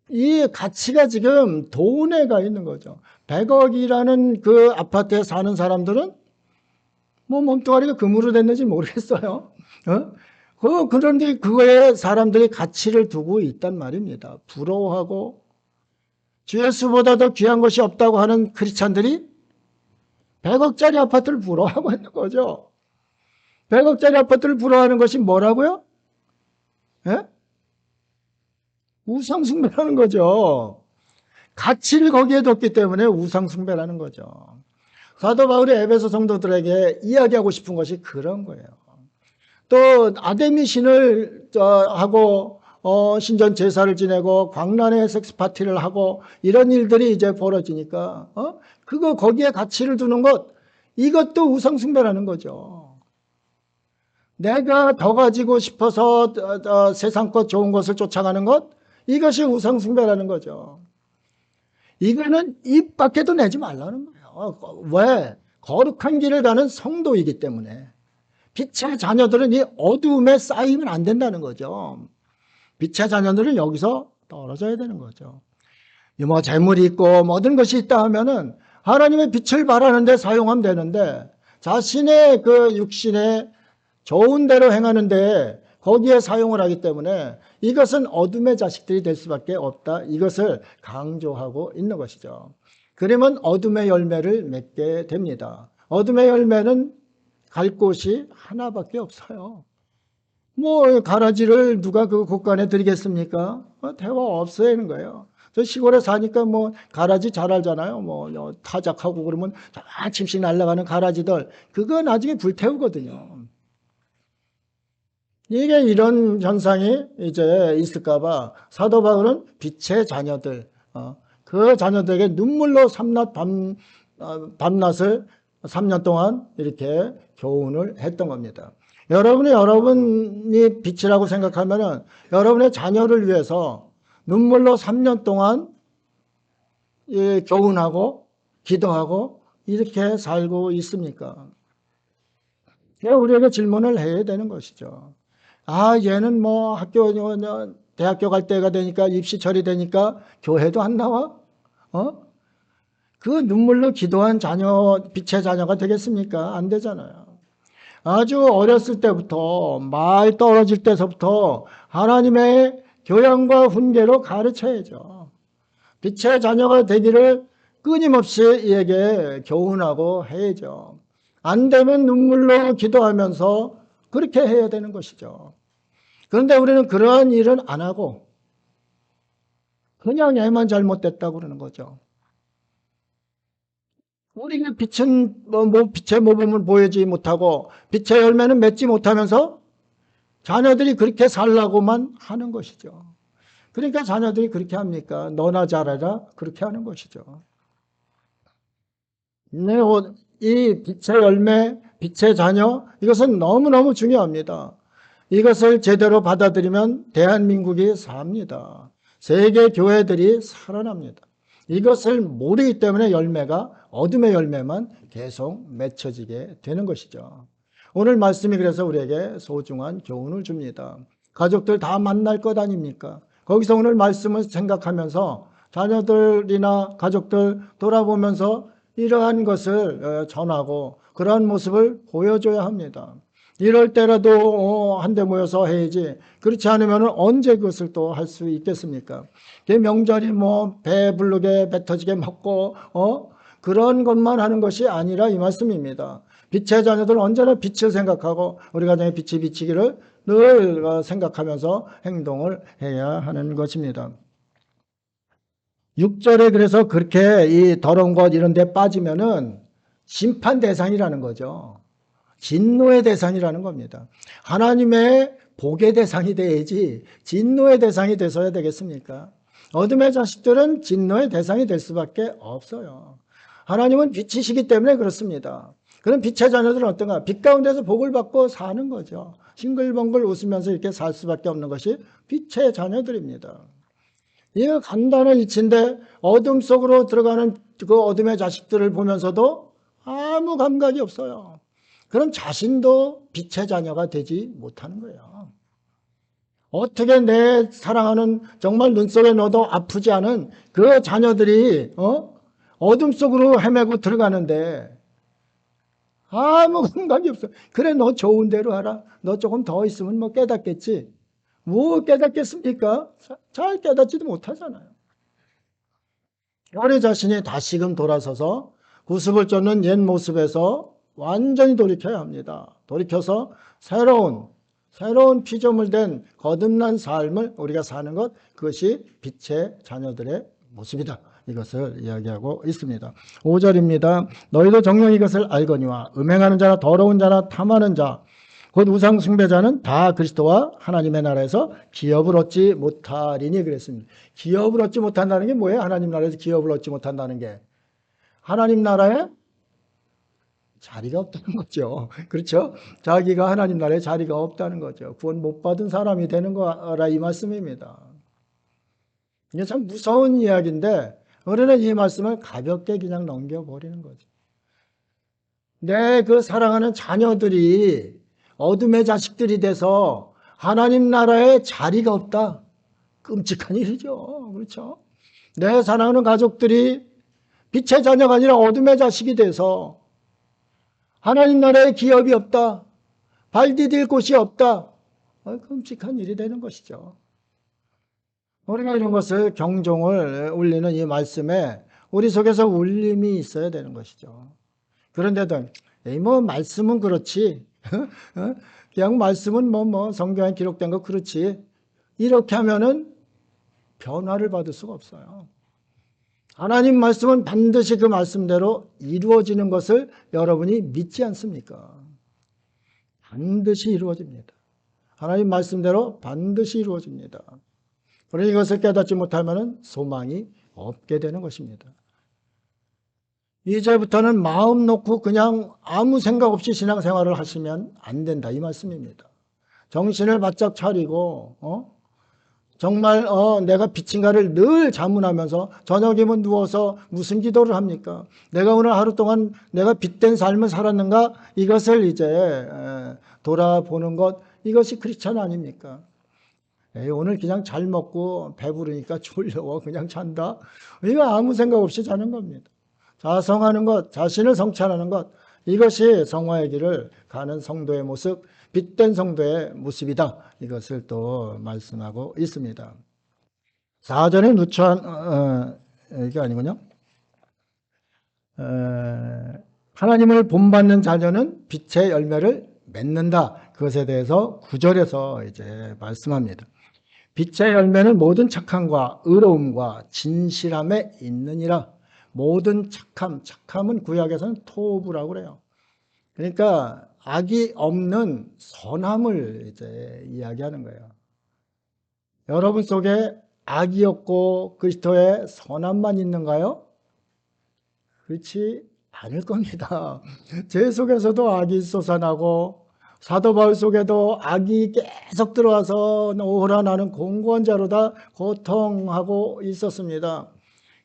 이 가치가 지금 돈에 가 있는 거죠. 100억이라는 그 아파트에 사는 사람들은 뭐 몸뚱아리가 금으로 됐는지 모르겠어요. 그런데 그거에 사람들이 가치를 두고 있단 말입니다. 부러워하고 주 예수보다 더 귀한 것이 없다고 하는 크리스찬들이 100억짜리 아파트를 부러워하고 있는 거죠. 100억짜리 아파트를 부러워하는 것이 뭐라고요? 예? 우상숭배라는 거죠. 가치를 거기에 뒀기 때문에 우상숭배라는 거죠. 사도 바울이 에베소 성도들에게 이야기하고 싶은 것이 그런 거예요. 또 아데미 신을 하고 신전 제사를 지내고 광란의 섹스 파티를 하고 이런 일들이 이제 벌어지니까 그거 거기에 가치를 두는 것 이것도 우상숭배라는 거죠. 내가 더 가지고 싶어서 세상 것 좋은 것을 쫓아가는 것, 이것이 우상숭배라는 거죠. 이거는 입 밖에도 내지 말라는 거예요. 왜? 거룩한 길을 가는 성도이기 때문에. 빛의 자녀들은 이 어두움에 쌓이면 안 된다는 거죠. 빛의 자녀들은 여기서 떨어져야 되는 거죠. 뭐 재물이 있고 모든 것이 있다 하면은 하나님의 빛을 발하는데 사용하면 되는데, 자신의 그 육신의 좋은 대로 행하는데 거기에 사용을 하기 때문에 이것은 어둠의 자식들이 될 수밖에 없다. 이것을 강조하고 있는 것이죠. 그러면 어둠의 열매를 맺게 됩니다. 어둠의 열매는 갈 곳이 하나밖에 없어요. 뭐 가라지를 누가 그 곳간에 드리겠습니까? 대화 없어야 하는 거예요. 저 시골에 사니까 뭐 가라지 잘 알잖아요. 뭐 타작하고 그러면 아침씩 날아가는 가라지들, 그거 나중에 불태우거든요. 이게 이런 현상이 이제 있을까봐 사도 바울은 빛의 자녀들, 그 자녀들에게 눈물로 밤낮을 3년 동안 이렇게 교훈을 했던 겁니다. 여러분이 빛이라고 생각하면은 여러분의 자녀를 위해서 눈물로 3년 동안 교훈하고 기도하고 이렇게 살고 있습니까? 우리에게 질문을 해야 되는 것이죠. 얘는 뭐 대학교 갈 때가 되니까 입시 처리되니까 교회도 안 나와? 그 눈물로 기도한 자녀, 빛의 자녀가 되겠습니까? 안 되잖아요. 아주 어렸을 때부터, 말 떨어질 때서부터 하나님의 교양과 훈계로 가르쳐야죠. 빛의 자녀가 되기를 끊임없이 이에게 교훈하고 해야죠. 안 되면 눈물로 기도하면서 그렇게 해야 되는 것이죠. 그런데 우리는 그러한 일은 안 하고 그냥 애만 잘못됐다고 그러는 거죠. 우리가 빛은 빛의 모범을 보이지 못하고 빛의 열매는 맺지 못하면서 자녀들이 그렇게 살라고만 하는 것이죠. 그러니까 자녀들이 그렇게 합니까? 너나 잘해라, 그렇게 하는 것이죠. 네, 이 빛의 열매, 빛의 자녀, 이것은 너무너무 중요합니다. 이것을 제대로 받아들이면 대한민국이 삽니다. 세계 교회들이 살아납니다. 이것을 모르기 때문에 열매가 어둠의 열매만 계속 맺혀지게 되는 것이죠. 오늘 말씀이 그래서 우리에게 소중한 교훈을 줍니다. 가족들 다 만날 것 아닙니까? 거기서 오늘 말씀을 생각하면서 자녀들이나 가족들 돌아보면서 이러한 것을 전하고 그러한 모습을 보여줘야 합니다. 이럴 때라도 한데 모여서 해야지, 그렇지 않으면 언제 그것을 또 할 수 있겠습니까? 명절이 뭐 배부르게 배 터지게 먹고 그런 것만 하는 것이 아니라 이 말씀입니다. 빛의 자녀들은 언제나 빛을 생각하고 우리 가정의 빛이 비치기를 늘 생각하면서 행동을 해야 하는 것입니다. 6절에 그래서 그렇게 이 더러운 것 이런 데 빠지면은 심판 대상이라는 거죠. 진노의 대상이라는 겁니다. 하나님의 복의 대상이 돼야지 진노의 대상이 돼서야 되겠습니까? 어둠의 자식들은 진노의 대상이 될 수밖에 없어요. 하나님은 빛이시기 때문에 그렇습니다. 그럼 빛의 자녀들은 어떤가? 빛 가운데서 복을 받고 사는 거죠. 싱글벙글 웃으면서 이렇게 살 수밖에 없는 것이 빛의 자녀들입니다. 이거 간단한 이치인데 어둠 속으로 들어가는 그 어둠의 자식들을 보면서도 아무 감각이 없어요. 그럼 자신도 빛의 자녀가 되지 못하는 거예요. 어떻게 내 사랑하는, 정말 눈 속에 넣어도 아프지 않은 그 자녀들이 어둠 속으로 헤매고 들어가는데 아무 감각이 없어. 그래, 너 좋은 대로 하라. 너 조금 더 있으면 뭐 깨닫겠지. 뭐 깨닫겠습니까? 잘 깨닫지도 못하잖아요. 우리 자신이 다시금 돌아서서 구습을 쫓는 옛 모습에서 완전히 돌이켜야 합니다. 돌이켜서 새로운 피조물 된 거듭난 삶을 우리가 사는 것, 그것이 빛의 자녀들의 모습이다. 이것을 이야기하고 있습니다. 5절입니다. 너희도 정녕 이것을 알거니와 음행하는 자나 더러운 자나 탐하는 자 곧 우상 숭배자는 다 그리스도와 하나님의 나라에서 기업을 얻지 못하리니 그랬습니다. 기업을 얻지 못한다는 게 뭐예요? 하나님 나라에서 기업을 얻지 못한다는 게 하나님 나라에 자리가 없다는 거죠. 그렇죠? 자기가 하나님 나라에 자리가 없다는 거죠. 구원 못 받은 사람이 되는 거라 이 말씀입니다. 이게 참 무서운 이야기인데 우리는 이 말씀을 가볍게 그냥 넘겨버리는 거죠. 내 그 사랑하는 자녀들이 어둠의 자식들이 돼서 하나님 나라에 자리가 없다. 끔찍한 일이죠. 그렇죠? 내 사랑하는 가족들이 빛의 자녀가 아니라 어둠의 자식이 돼서 하나님 나라에 기업이 없다. 발 디딜 곳이 없다. 끔찍한 일이 되는 것이죠. 우리가 이런 것을 경종을 울리는 이 말씀에 우리 속에서 울림이 있어야 되는 것이죠. 그런데도 뭐 말씀은 그렇지. 그냥 말씀은 성경에 기록된 거 그렇지. 이렇게 하면은 변화를 받을 수가 없어요. 하나님 말씀은 반드시 그 말씀대로 이루어지는 것을 여러분이 믿지 않습니까? 반드시 이루어집니다. 하나님 말씀대로 반드시 이루어집니다. 그러니 이것을 깨닫지 못하면 소망이 없게 되는 것입니다. 이제부터는 마음 놓고 그냥 아무 생각 없이 신앙생활을 하시면 안 된다 이 말씀입니다. 정신을 바짝 차리고 정말 내가 빛인가를 늘 자문하면서 저녁이면 누워서 무슨 기도를 합니까? 내가 오늘 하루 동안 내가 빛된 삶을 살았는가? 이것을 이제 돌아보는 것, 이것이 크리스찬 아닙니까? 오늘 그냥 잘 먹고 배부르니까 졸려 그냥 잔다. 이거 아무 생각 없이 자는 겁니다. 자성하는 것, 자신을 성찰하는 것, 이것이 성화의 길을 가는 성도의 모습, 빛된 성도의 모습이다. 이것을 또 말씀하고 있습니다. 4절에 누추한 이게 아니군요. 하나님을 본받는 자녀는 빛의 열매를 맺는다. 그것에 대해서 9절에서 이제 말씀합니다. 빛의 열매는 모든 착함과 의로움과 진실함에 있느니라. 모든 착함은 구약에서는 토부라고 그래요. 그러니까 악이 없는 선함을 이제 이야기하는 거예요. 여러분 속에 악이 없고 그리스도의 선함만 있는가요? 그렇지 않을 겁니다. 제 속에서도 악이 솟아나고 사도 바울 속에도 악이 계속 들어와서 오호라 나는 공고한 자로다 고통하고 있었습니다.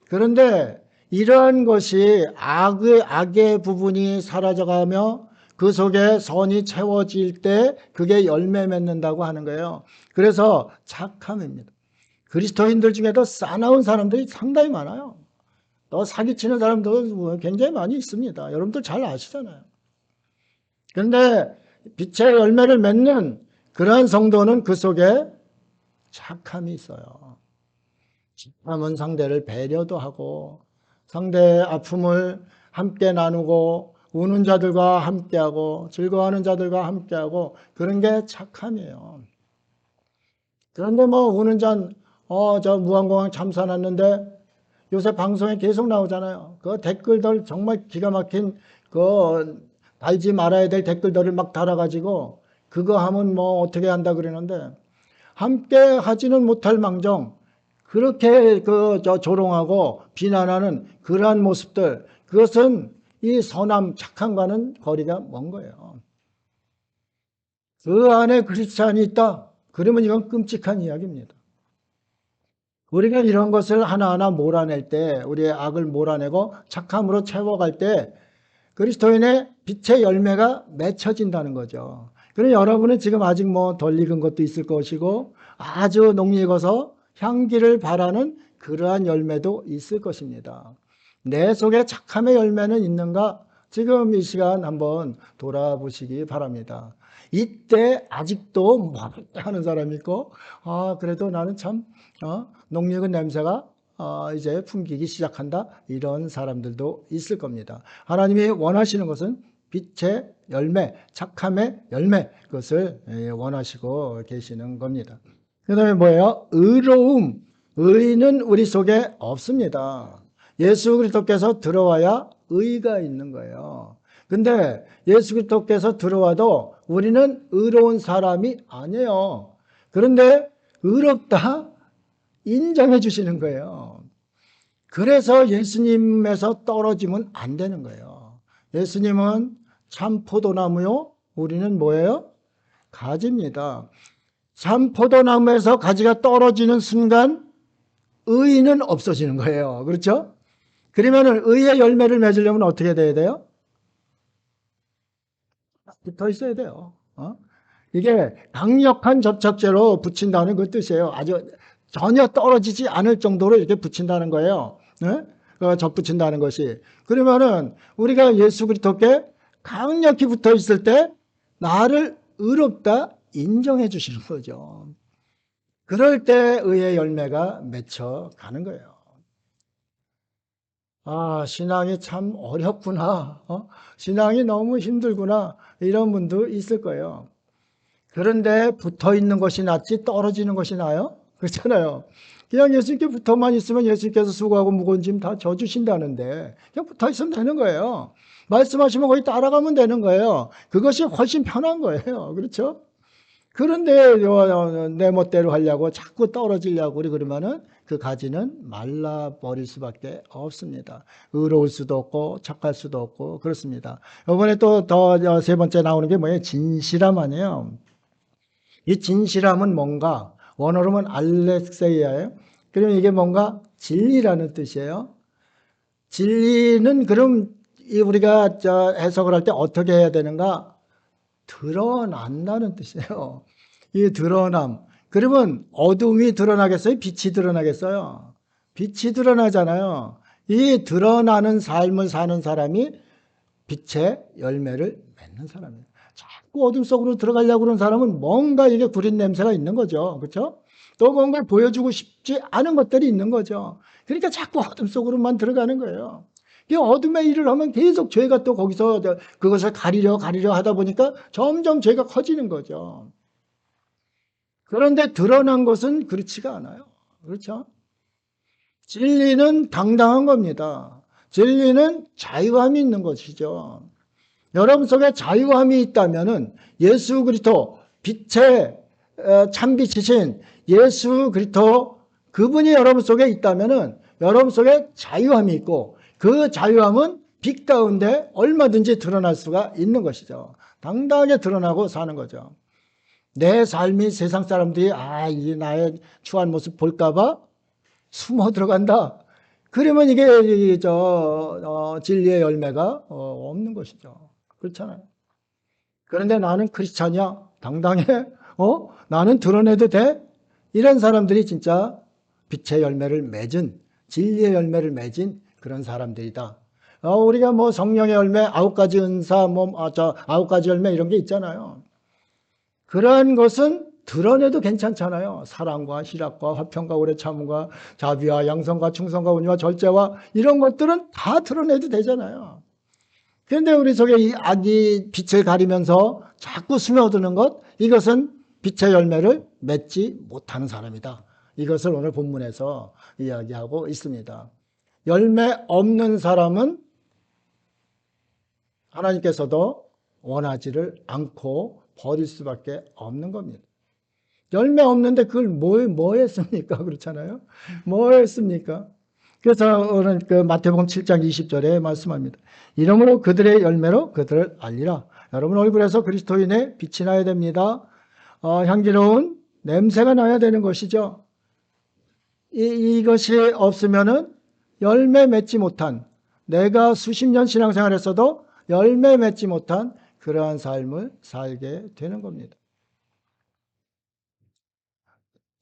그런데 이러한 것이 악의 부분이 사라져가며 그 속에 선이 채워질 때 그게 열매 맺는다고 하는 거예요. 그래서 착함입니다. 그리스도인들 중에도 싸나운 사람들이 상당히 많아요. 또 사기치는 사람도 굉장히 많이 있습니다. 여러분들 잘 아시잖아요. 그런데 빛의 열매를 맺는 그러한 성도는 그 속에 착함이 있어요. 착함은 상대를 배려도 하고 상대의 아픔을 함께 나누고 우는 자들과 함께하고 즐거워하는 자들과 함께하고 그런 게 착함이에요. 그런데 우는 잔 저 무한공항 참사 났는데 요새 방송에 계속 나오잖아요. 그 댓글들 정말 기가 막힌 그 달지 말아야 될 댓글들을 막 달아가지고 그거 하면 어떻게 한다 그러는데 함께 하지는 못할 망정 그렇게 조롱하고 비난하는 그러한 모습들 그것은 이 선함 착함과는 거리가 먼 거예요. 그 안에 그리스도인이 있다. 그러면 이건 끔찍한 이야기입니다. 우리가 이런 것을 하나하나 몰아낼 때 우리의 악을 몰아내고 착함으로 채워갈 때 그리스도인의 빛의 열매가 맺혀진다는 거죠. 그럼 여러분은 지금 아직 덜 익은 것도 있을 것이고 아주 녹익어서 향기를 바라는 그러한 열매도 있을 것입니다. 내 속에 착함의 열매는 있는가? 지금 이 시간 한번 돌아보시기 바랍니다. 이때 아직도 하는 사람이 있고 그래도 나는 참 녹익은 냄새가 이제 풍기기 시작한다 이런 사람들도 있을 겁니다. 하나님이 원하시는 것은 빛의 열매, 착함의 열매 그것을 원하시고 계시는 겁니다. 그 다음에 뭐예요? 의로움. 의는 우리 속에 없습니다. 예수 그리스도께서 들어와야 의가 있는 거예요. 근데 예수 그리스도께서 들어와도 우리는 의로운 사람이 아니에요. 그런데 의롭다 인정해 주시는 거예요. 그래서 예수님에서 떨어지면 안 되는 거예요. 예수님은 참 포도나무요. 우리는 뭐예요? 가지입니다. 참 포도나무에서 가지가 떨어지는 순간 의는 없어지는 거예요. 그렇죠? 그러면은 의의 열매를 맺으려면 어떻게 돼야 돼요? 붙어 있어야 돼요. 이게 강력한 접착제로 붙인다는 그 뜻이에요. 아주 전혀 떨어지지 않을 정도로 이렇게 붙인다는 거예요. 네? 접붙인다는 것이. 그러면은 우리가 예수 그리스도께 강력히 붙어 있을 때 나를 의롭다 인정해 주시는 거죠. 그럴 때 의의 열매가 맺혀 가는 거예요. 아, 신앙이 참 어렵구나. 신앙이 너무 힘들구나. 이런 분도 있을 거예요. 그런데 붙어 있는 것이 낫지 떨어지는 것이 나아요? 그렇잖아요. 그냥 예수님께 붙어만 있으면 예수님께서 수고하고 무거운 짐 다 져주신다는데 그냥 붙어 있으면 되는 거예요. 말씀하시면 거기 따라가면 되는 거예요. 그것이 훨씬 편한 거예요. 그렇죠? 그런데 내 멋대로 하려고 자꾸 떨어지려고 그러면은 그 가지는 말라버릴 수밖에 없습니다. 의로울 수도 없고 착할 수도 없고 그렇습니다. 이번에 또 더 세 번째 나오는 게 뭐예요? 진실함 아니에요. 이 진실함은 뭔가 원어로 는 알렉세이아예요. 그러면 이게 뭔가 진리라는 뜻이에요. 진리는 그럼 우리가 해석을 할 때 어떻게 해야 되는가? 드러난다는 뜻이에요. 이 드러남. 그러면 어둠이 드러나겠어요? 빛이 드러나겠어요? 빛이 드러나잖아요. 이 드러나는 삶을 사는 사람이 빛의 열매를 맺는 사람이에요. 자꾸 어둠 속으로 들어가려고 그러는 사람은 뭔가 이게 구린 냄새가 있는 거죠. 그렇죠? 또 뭔가 보여주고 싶지 않은 것들이 있는 거죠. 그러니까 자꾸 어둠 속으로만 들어가는 거예요. 이 어둠의 일을 하면 계속 죄가 또 거기서 그것을 가리려 하다 보니까 점점 죄가 커지는 거죠. 그런데 드러난 것은 그렇지가 않아요. 그렇죠? 진리는 당당한 겁니다. 진리는 자유함이 있는 것이죠. 여러분 속에 자유함이 있다면은 예수 그리스도 빛의 참빛이신 예수 그리스도 그분이 여러분 속에 있다면은 여러분 속에 자유함이 있고 그 자유함은 빛 가운데 얼마든지 드러날 수가 있는 것이죠. 당당하게 드러나고 사는 거죠. 내 삶이 세상 사람들이 이 나의 추한 모습 볼까봐 숨어 들어간다. 그러면 이게 진리의 열매가 없는 것이죠. 그렇잖아요. 그런데 나는 크리스찬이야. 당당해. 나는 드러내도 돼. 이런 사람들이 진짜 빛의 열매를 맺은 진리의 열매를 맺은 그런 사람들이다. 우리가 뭐 성령의 열매, 9가지 은사, 아홉 가지 열매 이런 게 있잖아요. 그러한 것은 드러내도 괜찮잖아요. 사랑과 희락과 화평과 오래 참음과 자비와 양성과 충성과 온유와 절제와 이런 것들은 다 드러내도 되잖아요. 그런데 우리 속에 이 악이 빛을 가리면서 자꾸 스며드는 것, 이것은 빛의 열매를 맺지 못하는 사람이다. 이것을 오늘 본문에서 이야기하고 있습니다. 열매 없는 사람은 하나님께서도 원하지를 않고 버릴 수밖에 없는 겁니다. 열매 없는데 그걸 뭐 했습니까? 그렇잖아요. 뭐 했습니까? 그래서 오늘 그 마태복음 7장 20절에 말씀합니다. 이러므로 그들의 열매로 그들을 알리라. 여러분 얼굴에서 그리스도인의 빛이 나야 됩니다. 향기로운 냄새가 나야 되는 것이죠. 이것이 없으면은 열매 맺지 못한, 내가 수십 년 신앙생활 했어도 열매 맺지 못한 그러한 삶을 살게 되는 겁니다.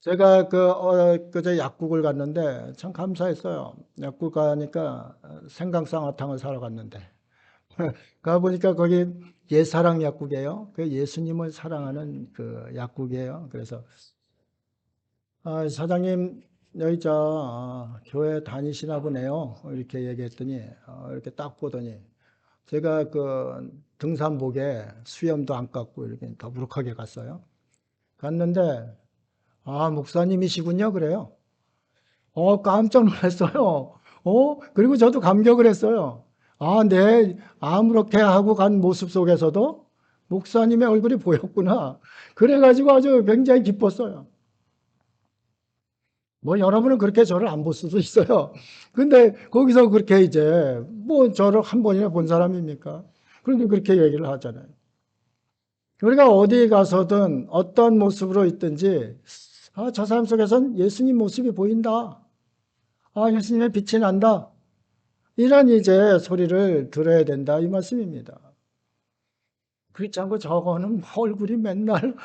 제가 그저 약국을 갔는데 참 감사했어요. 약국 가니까 생강쌍화탕을 사러 갔는데 가보니까 거기 예사랑 약국이에요. 그 예수님을 사랑하는 그 약국이에요. 그래서 사장님 여기 교회 다니시나 보네요. 이렇게 얘기했더니 이렇게 딱 보더니 제가 그 등산복에 수염도 안 깎고 이렇게 더부룩하게 갔어요. 갔는데 목사님이시군요. 그래요. 깜짝 놀랐어요. 그리고 저도 감격을 했어요. 아무렇게 하고 간 모습 속에서도 목사님의 얼굴이 보였구나. 그래가지고 아주 굉장히 기뻤어요. 뭐 여러분은 그렇게 저를 안 볼 수도 있어요. 근데 거기서 그렇게 이제 뭐 저를 한 번이나 본 사람입니까? 그런데 그렇게 얘기를 하잖아요. 우리가 어디 가서든 어떤 모습으로 있든지 저 사람 속에선 예수님 모습이 보인다. 예수님의 빛이 난다. 이런 이제 소리를 들어야 된다 이 말씀입니다. 그렇지 않고 저거는 얼굴이 맨날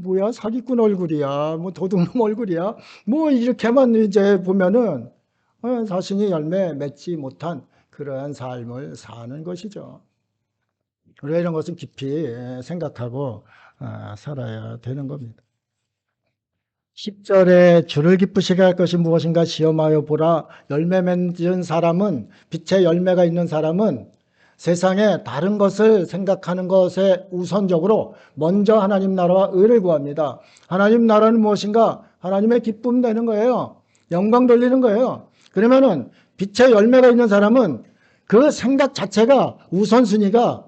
뭐야 사기꾼 얼굴이야 뭐 도둑놈 얼굴이야 뭐 이렇게만 이제 보면은 자신이 열매 맺지 못한 그러한 삶을 사는 것이죠. 우리가 이런 것은 깊이 생각하고 살아야 되는 겁니다. 10절에 주를 기쁘시게 할 것이 무엇인가 시험하여 보라. 열매 맺은 사람은, 빛의 열매가 있는 사람은 세상에 다른 것을 생각하는 것에 우선적으로 먼저 하나님 나라와 의를 구합니다. 하나님 나라는 무엇인가? 하나님의 기쁨 되는 거예요. 영광 돌리는 거예요. 그러면은 빛의 열매가 있는 사람은 그 생각 자체가 우선순위가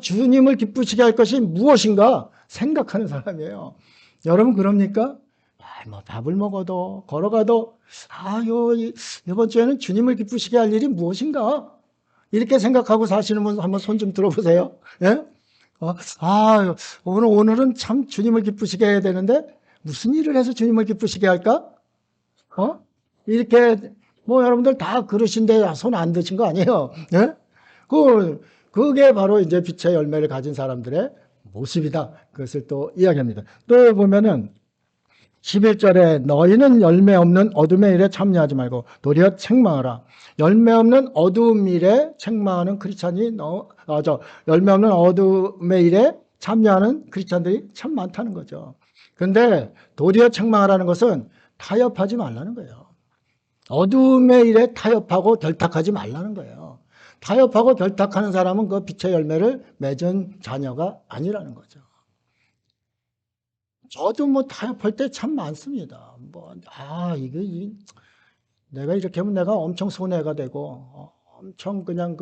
주님을 기쁘시게 할 것이 무엇인가 생각하는 사람이에요. 여러분 그럽니까? 뭐 밥을 먹어도 걸어가도 이번 주에는 주님을 기쁘시게 할 일이 무엇인가? 이렇게 생각하고 사시는 분 한번 손 좀 들어보세요. 예? 오늘은 참 주님을 기쁘시게 해야 되는데 무슨 일을 해서 주님을 기쁘시게 할까? 이렇게 뭐 여러분들 다 그러신데 손 안 드신 거 아니에요? 예? 그게 바로 이제 빛의 열매를 가진 사람들의 모습이다. 그것을 또 이야기합니다. 또 보면은 11절에 너희는 열매 없는 어둠의 일에 참여하지 말고 도리어 책망하라. 열매 없는 어두운 일에 책망하는 크리스찬이 열매 없는 어둠의 일에 참여하는 크리스찬들이 참 많다는 거죠. 그런데 도리어 책망하라는 것은 타협하지 말라는 거예요. 어둠의 일에 타협하고 결탁하지 말라는 거예요. 타협하고 결탁하는 사람은 그 빛의 열매를 맺은 자녀가 아니라는 거죠. 저도 뭐 타협할 때 참 많습니다. 내가 이렇게 하면 내가 엄청 손해가 되고, 엄청 그냥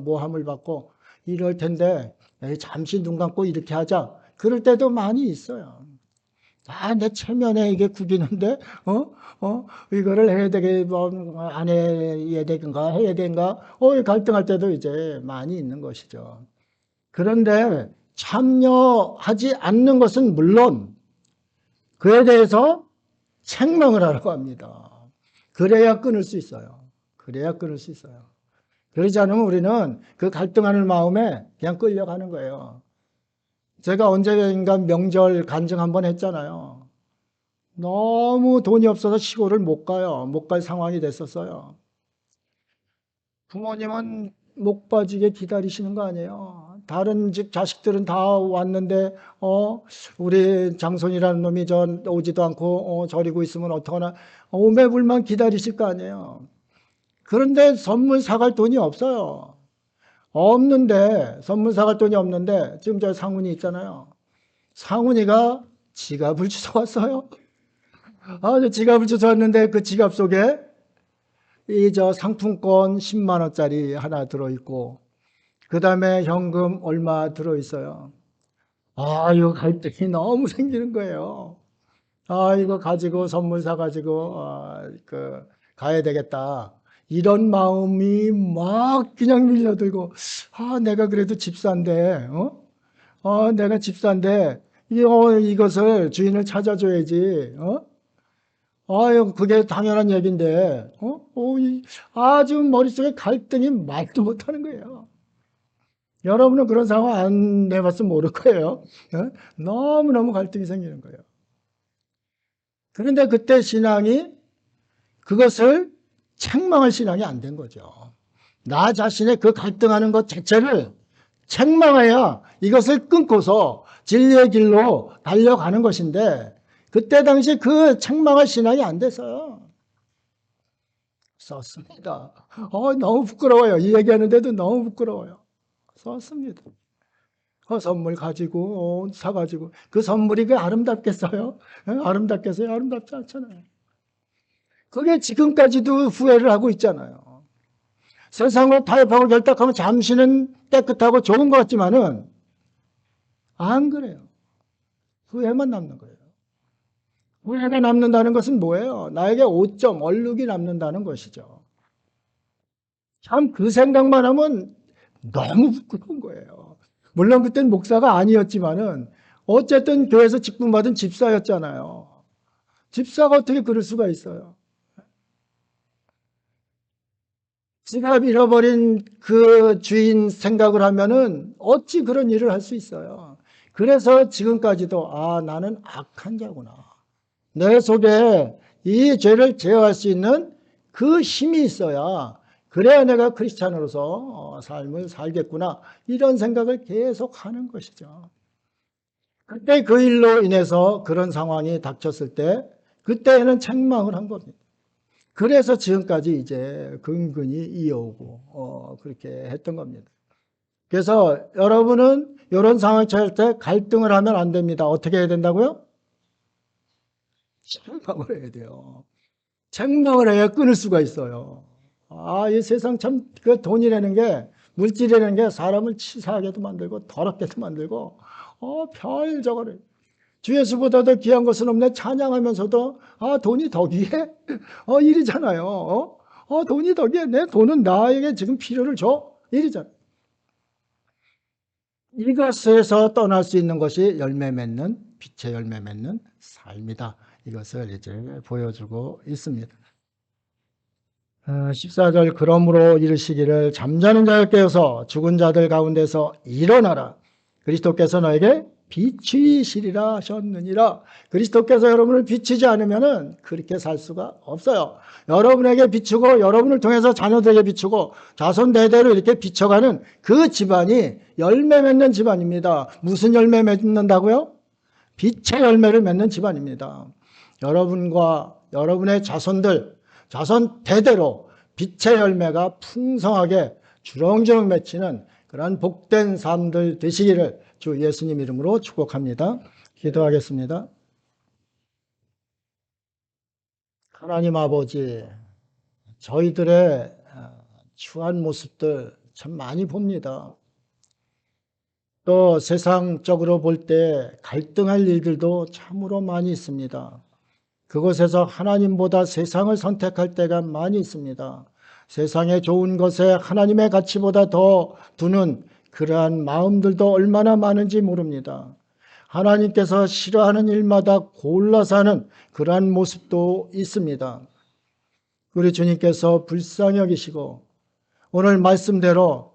모함을 받고 이럴 텐데, 잠시 눈 감고 이렇게 하자. 그럴 때도 많이 있어요. 내 체면에 이게 구기는데, 이거를 안 해야 되는가, 해야 되는가, 갈등할 때도 이제 많이 있는 것이죠. 그런데 참여하지 않는 것은 물론, 그에 대해서 책망을 하라고 합니다. 그래야 끊을 수 있어요. 그래야 끊을 수 있어요. 그러지 않으면 우리는 그 갈등하는 마음에 그냥 끌려가는 거예요. 제가 언젠가 명절 간증 한번 했잖아요. 너무 돈이 없어서 시골을 못 가요. 못 갈 상황이 됐었어요. 부모님은 목 빠지게 기다리시는 거 아니에요. 다른 집 자식들은 다 왔는데 우리 장손이라는 놈이 오지도 않고 저리고 있으면 어떡하나 오매불만 기다리실 거 아니에요. 그런데 선물 사갈 돈이 없어요. 선물 사갈 돈이 없는데 지금 저 상훈이 있잖아요. 상훈이가 지갑을 주워왔어요. 저 지갑을 주워왔는데 그 지갑 속에 상품권 10만 원짜리 하나 들어있고 그 다음에 현금 얼마 들어있어요. 이거 갈등이 너무 생기는 거예요. 이거 가지고 선물 사가지고 가야 되겠다. 이런 마음이 막 그냥 밀려들고 내가 그래도 집사인데 내가 집사인데 이것을 주인을 찾아줘야지 그게 당연한 얘기인데 아주 머릿속에 갈등이 말도 못하는 거예요. 여러분은 그런 상황 안 해봤으면 모를 거예요. 너무너무 갈등이 생기는 거예요. 그런데 그때 신앙이 그것을 책망할 신앙이 안 된 거죠. 나 자신의 그 갈등하는 것 자체를 책망해야 이것을 끊고서 진리의 길로 달려가는 것인데 그때 당시 그 책망할 신앙이 안 돼서요. 썼습니다. 너무 부끄러워요. 이 얘기하는데도 너무 부끄러워요. 썼습니다. 선물 가지고 사가지고 그 선물이 그 아름답겠어요? 아름답겠어요? 아름답지 않잖아요. 그게 지금까지도 후회를 하고 있잖아요. 세상으로 타협하고 결탁하면 잠시는 깨끗하고 좋은 것 같지만은 안 그래요. 후회만 남는 거예요. 후회가 남는다는 것은 뭐예요? 나에게 오점, 얼룩이 남는다는 것이죠. 참 그 생각만 하면 너무 부끄러운 거예요. 물론 그땐 목사가 아니었지만은 어쨌든 교회에서 직분받은 집사였잖아요. 집사가 어떻게 그럴 수가 있어요? 지갑 잃어버린 그 주인 생각을 하면은 어찌 그런 일을 할 수 있어요? 그래서 지금까지도 나는 악한 자구나. 내 속에 이 죄를 제어할 수 있는 그 힘이 있어야 그래야 내가 크리스찬으로서 삶을 살겠구나. 이런 생각을 계속 하는 것이죠. 그때 그 일로 인해서 그런 상황이 닥쳤을 때 그때는 책망을 한 겁니다. 그래서 지금까지 이제 근근히 이어오고 그렇게 했던 겁니다. 그래서 여러분은 이런 상황에 처할 때 갈등을 하면 안 됩니다. 어떻게 해야 된다고요? 책망을 해야 돼요. 책망을 해야 끊을 수가 있어요. 이 세상 참 그 돈이라는 게 물질이라는 게 사람을 치사하게도 만들고 더럽게도 만들고 별 저거를 주 예수보다 더 귀한 것은 없네 찬양하면서도 돈이 더 귀해? 이리잖아요. 돈이 더 귀해. 내 돈은 나에게 지금 필요를 줘. 이리잖아요. 이것에서 떠날 수 있는 것이 열매 맺는 빛의 열매 맺는 삶이다. 이것을 이제 보여주고 있습니다. 14절 그러므로 이르시기를 잠자는 자를 깨어서 죽은 자들 가운데서 일어나라. 그리스도께서 너에게 비추이시리라 하셨느니라. 그리스도께서 여러분을 비추지 않으면 그렇게 살 수가 없어요. 여러분에게 비추고 여러분을 통해서 자녀들에게 비추고 자손 대대로 이렇게 비춰가는 그 집안이 열매 맺는 집안입니다. 무슨 열매 맺는다고요? 빛의 열매를 맺는 집안입니다. 여러분과 여러분의 자손들, 자손 대대로 빛의 열매가 풍성하게 주렁주렁 맺히는 그런 복된 삶들 되시기를 주 예수님 이름으로 축복합니다. 기도하겠습니다. 하나님 아버지, 저희들의 추한 모습들 참 많이 봅니다. 또 세상적으로 볼 때 갈등할 일들도 참으로 많이 있습니다. 그곳에서 하나님보다 세상을 선택할 때가 많이 있습니다. 세상의 좋은 것에 하나님의 가치보다 더 두는 그러한 마음들도 얼마나 많은지 모릅니다. 하나님께서 싫어하는 일마다 골라서 하는 그러한 모습도 있습니다. 우리 주님께서 불쌍히 여기시고 오늘 말씀대로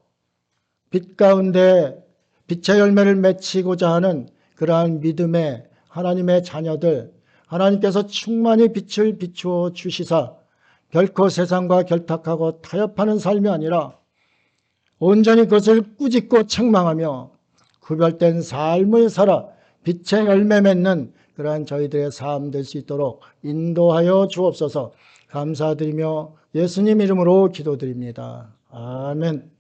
빛 가운데 빛의 열매를 맺히고자 하는 그러한 믿음의 하나님의 자녀들, 하나님께서 충만히 빛을 비추어 주시사 결코 세상과 결탁하고 타협하는 삶이 아니라 온전히 그것을 꾸짖고 책망하며 구별된 삶을 살아 빛의 열매 맺는 그러한 저희들의 삶 될 수 있도록 인도하여 주옵소서. 감사드리며 예수님 이름으로 기도드립니다. 아멘.